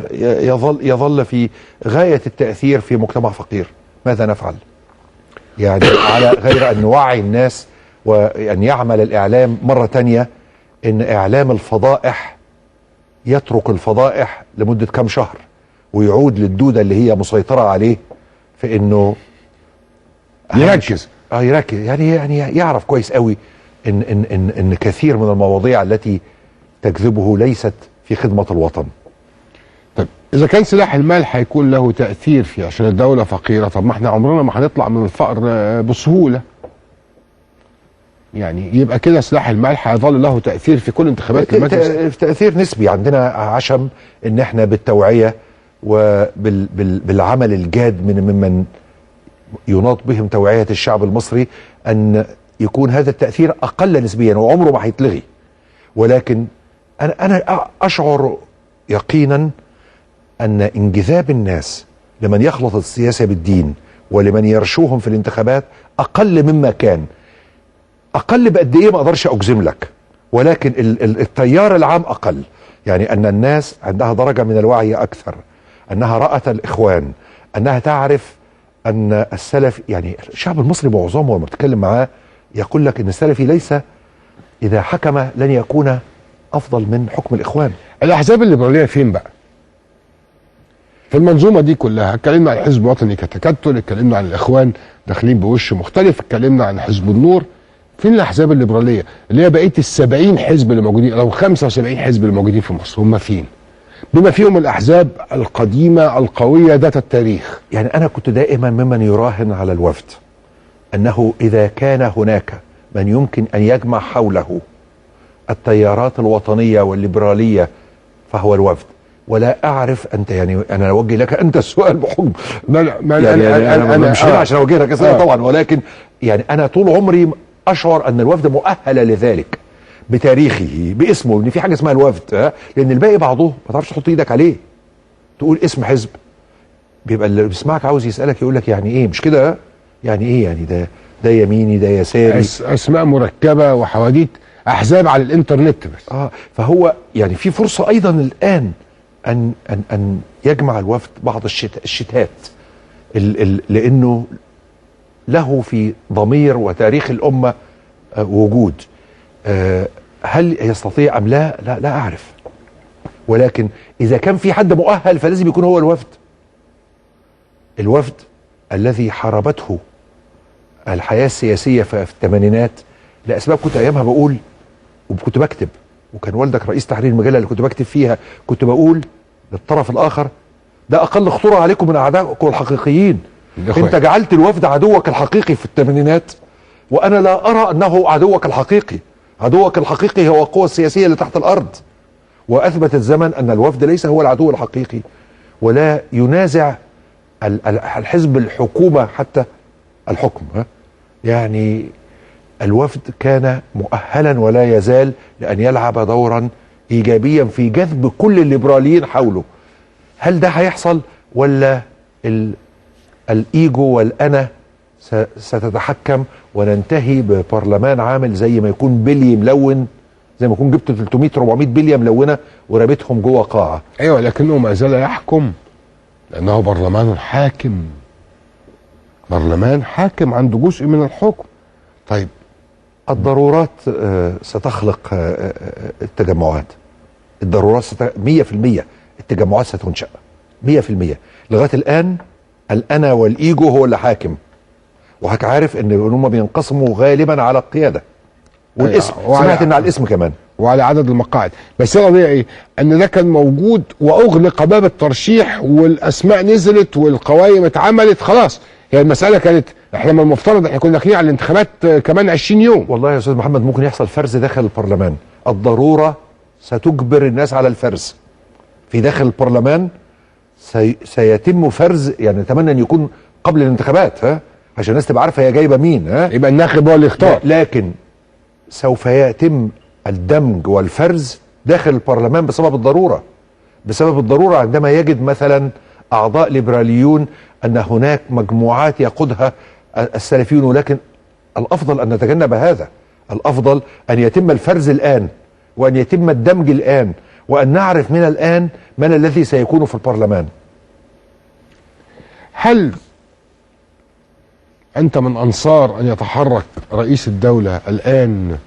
يظل في غايه التاثير في مجتمع فقير. ماذا نفعل؟ يعني على غير ان نوعي الناس وان يعمل الاعلام مره تانية ان اعلام الفضائح يترك الفضائح لمده كم شهر ويعود للدوده اللي هي مسيطره عليه في انه يركز. يركز. يعني يعرف كويس قوي ان كثير من المواضيع التي تجذبه ليست في خدمه الوطن، اذا كان سلاح المال هيكون له تاثير في عشان الدوله فقيره، طب ما احنا عمرنا ما هنطلع من الفقر بسهوله. يعني يبقى كده سلاح المال هيظل له تاثير في كل انتخابات المجلس. تاثير نسبي. عندنا عشم ان احنا بالتوعيه وبالعمل الجاد ممن يناط بهم توعيه الشعب المصري ان يكون هذا التاثير اقل نسبيا وعمره ما هيتلغي. ولكن انا اشعر يقينا ان انجذاب الناس لمن يخلط السياسه بالدين ولمن يرشوهم في الانتخابات اقل مما كان. اقل بقد ايه ما اقدرش اجزم لك، ولكن التيار العام اقل. يعني ان الناس عندها درجه من الوعي اكثر، انها رأت الاخوان، انها تعرف ان السلف، يعني الشعب المصري معظمه لما بتتكلم معاه يقول لك ان السلفي ليس اذا حكم لن يكون افضل من حكم الاخوان. الاحزاب الليبراليه فين بقى؟ في المنظومه دي كلها. اتكلمنا عن الحزب الوطني كتكتل، اتكلمنا عن الاخوان داخلين بوش مختلف، اتكلمنا عن حزب النور. فين الاحزاب الليبراليه اللي هي بقيه ال70 حزب اللي موجودين او 75 حزب اللي موجودين في مصر؟ هم فين؟ بما فيهم الاحزاب القديمه القويه ذات التاريخ. يعني انا كنت دائما ممن يراهن على الوفد انه اذا كان هناك من يمكن ان يجمع حوله التيارات الوطنيه والليبراليه فهو الوفد. ولا اعرف انت، يعني انا اوجه لك انت السؤال بحكم انا مش هنا عشان اوجه لك اسئله طبعا، ولكن يعني انا طول عمري اشعر ان الوفد مؤهل لذلك بتاريخه باسمه، ان في حاجه اسمها الوفد. لان الباقي بعضه ما تعرفش تحط ايدك عليه. تقول اسم حزب بيبقى اللي بيسمعك عاوز يسالك يقول لك يعني ايه، مش كده؟ يعني ايه يعني ده يميني ده يساري، اسماء مركبه وحواديت احزاب على الانترنت بس. فهو يعني في فرصه ايضا الان ان يجمع الوفد بعض الشتات لانه له في ضمير وتاريخ الامه وجود. هل يستطيع ام لا؟ لا اعرف. ولكن اذا كان في حد مؤهل فلازم يكون هو الوفد. الوفد الذي حاربته الحياه السياسيه في الثمانينات لاسباب كنت ايامها بقول وكنت بكتب، وكان والدك رئيس تحرير المجله اللي كنت بكتب فيها، كنت بقول للطرف الاخر ده اقل خطوره عليكم من اعدائكم الحقيقيين. انت جعلت الوفد عدوك الحقيقي في الثمانينات، وانا لا ارى انه عدوك الحقيقي. عدوك الحقيقي هو القوى السياسيه اللي تحت الارض. واثبت الزمن ان الوفد ليس هو العدو الحقيقي، ولا ينازع الحزب الحكومه حتى الحكم. يعني الوفد كان مؤهلا ولا يزال لان يلعب دورا ايجابيا في جذب كل الليبراليين حوله. هل ده هيحصل ولا الايجو والانا ستتحكم وننتهي ببرلمان عامل زي ما يكون بلي ملون، زي ما يكون جبت 300 400 بليه ملونه ورميتهم جوه قاعه؟ ايوه، لكنه ما زال يحكم لانه برلمان حاكم. برلمان حاكم عنده جزء من الحكم. طيب الضرورات ستخلق التجمعات. الضرورات 100% التجمعات ستنشأ 100%. لغايه الان الانا والايجو هو اللي حاكم. وحضرتك عارف ان هم بينقسموا غالبا على القياده والاسم. سمعت ان على الاسم كمان وعلى عدد المقاعد. بس القضيه ايه؟ ان ده كان موجود واغلق باب الترشيح والاسماء نزلت والقوائم اتعملت خلاص. هي المساله كانت احنا من المفترض احنا كنا داخلين على الانتخابات كمان 20 يوم. والله يا استاذ محمد ممكن يحصل فرز داخل البرلمان. الضروره ستجبر الناس على الفرز في داخل البرلمان. سيتم فرز، يعني اتمنى ان يكون قبل الانتخابات عشان الناس تبقى عارفه هي جايبه مين. يبقى الناخب هو اللي يختار. لكن سوف يتم الدمج والفرز داخل البرلمان بسبب الضروره. بسبب الضروره عندما يجد مثلا اعضاء ليبراليون ان هناك مجموعات يقودها السلفيون، ولكن الافضل ان نتجنب هذا. الافضل ان يتم الفرز الان وان يتم الدمج الان وان نعرف من الان من الذي سيكون في البرلمان. هل انت من انصار ان يتحرك رئيس الدولة الان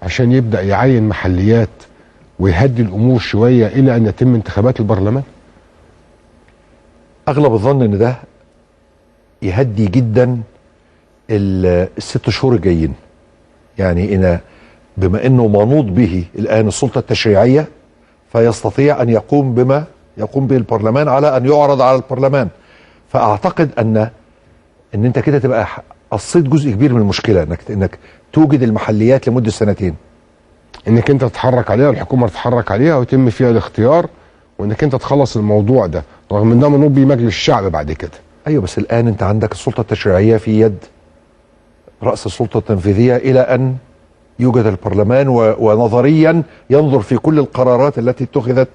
عشان يبدأ يعين محليات ويهدي الامور شوية الى ان يتم انتخابات البرلمان؟ اغلب الظن ان ده يهدي جدا الست شهور الجايين. يعني إن بما انه منوط به الان السلطة التشريعية فيستطيع ان يقوم بما يقوم به البرلمان على ان يعرض على البرلمان. فاعتقد ان انت كده تبقى قصيت جزء كبير من المشكله، انك توجد المحليات لمده سنتين، انك انت تتحرك عليها، الحكومه تتحرك عليها ويتم فيها الاختيار، وانك انت تخلص الموضوع ده، رغم ان ده منوب بيه مجلس الشعب بعد كده. ايوه بس الان انت عندك السلطه التشريعيه في يد راس السلطه التنفيذيه الى ان يوجد البرلمان، ونظريا ينظر في كل القرارات التي اتخذت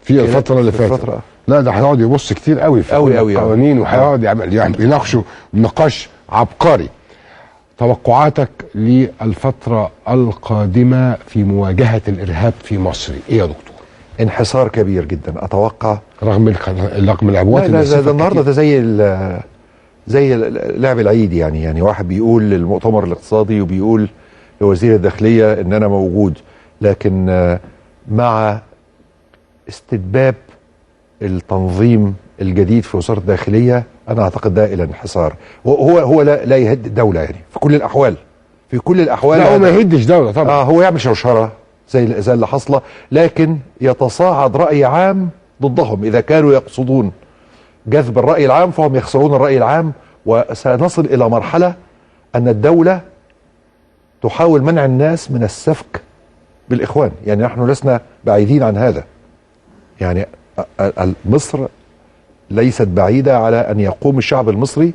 في الفتره اللي فاتت. لا ده هيقعد يبص كتير قوي في القوانين، وهيقعد يعني يناقشوا نقاش عبقري. توقعاتك للفتره القادمه في مواجهه الارهاب في مصر ايه يا دكتور؟ انحسار كبير جدا اتوقع، رغم العبوات اللي ده النهارده ده زي لعب العيد، يعني واحد بيقول للمؤتمر الاقتصادي وبيقول لوزير الداخليه ان انا موجود، لكن مع استتباب التنظيم الجديد في وزاره الداخليه انا اعتقد ده الى انحسار. هو لا يهد الدوله يعني في كل الاحوال، لا هو ما يهدش دوله طبعا، هو يعمل شوشره زي اللي حصله، لكن يتصاعد راي عام ضدهم. اذا كانوا يقصدون جذب الراي العام فهم يخسرون الراي العام، وسنصل الى مرحله ان الدوله تحاول منع الناس من السفك بالاخوان. يعني نحن لسنا بعيدين عن هذا، يعني مصر ليست بعيده على ان يقوم الشعب المصري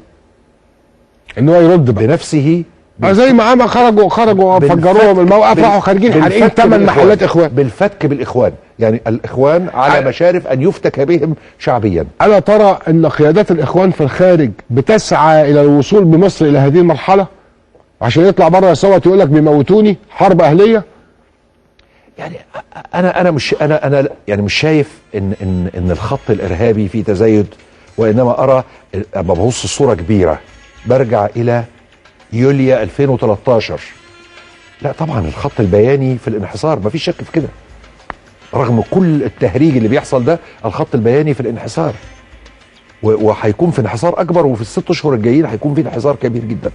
ان هو يرد بنفسه زي ما عمل، خرجوا فجروهم من الموقف، راحوا خارجين حارقين 8 محلات اخوان، بالفتك بالاخوان. يعني الاخوان على مشارف ان يفتك بهم شعبيا. الا ترى ان قيادات الاخوان في الخارج بتسعى الى الوصول بمصر الى هذه المرحله عشان يطلع بره يصوت يقول لك بيموتوني، حرب اهليه؟ يعني انا يعني مش شايف ان الخط الارهابي فيه تزايد، وانما ارى اما ببص الصوره كبيره برجع الى يوليو 2013. لا طبعا الخط البياني في الانحسار، مفيش شك في كده، رغم كل التهريج اللي بيحصل ده الخط البياني في الانحسار، وهيكون في انحسار اكبر، وفي ال6 اشهر الجايين هيكون في انحسار كبير جدا.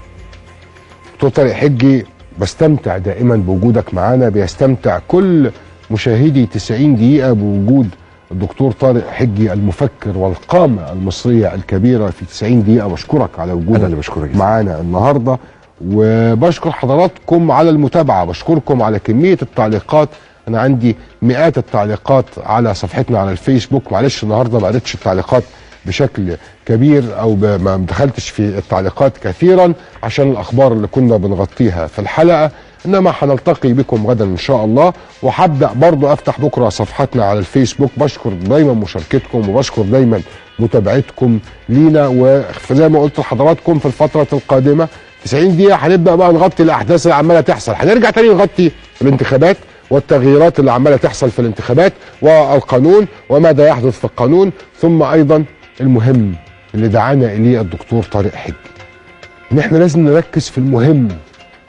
دكتور طارق حجي، بستمتع دائما بوجودك معانا، بيستمتع كل مشاهدي 90 دقيقة بوجود الدكتور طارق حجي المفكر والقامة المصرية الكبيرة في 90 دقيقة. بشكرك على وجودك، أنا اللي بشكرك معانا النهاردة، وبشكر حضراتكم على المتابعة، بشكركم على كمية التعليقات. أنا عندي مئات التعليقات على صفحتنا على الفيسبوك، معلش النهاردة ما قريتش التعليقات بشكل كبير او ما دخلتش في التعليقات كثيرا عشان الاخبار اللي كنا بنغطيها في الحلقه، انما هنلتقي بكم غدا ان شاء الله. وهبدا برضو افتح بكره صفحتنا على الفيسبوك. بشكر دايما مشاركتكم وبشكر دايما متابعتكم لينا، وزي ما قلت لحضراتكم في الفتره القادمه 90 دقيقه هنبدا بقى نغطي الاحداث اللي عماله تحصل، هنرجع تاني نغطي الانتخابات والتغييرات اللي عماله تحصل في الانتخابات والقانون وماذا يحدث في القانون، ثم ايضا المهم اللي دعانا اليه الدكتور طارق حجي، ان احنا لازم نركز في المهم.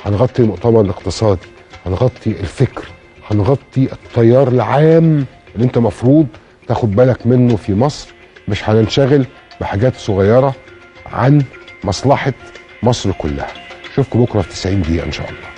هنغطي المؤتمر الاقتصادي، هنغطي الفكر، هنغطي التيار العام اللي انت مفروض تاخد بالك منه في مصر. مش هننشغل بحاجات صغيرة عن مصلحة مصر كلها. اشوفكم بكرة في 90 دقيقة ان شاء الله.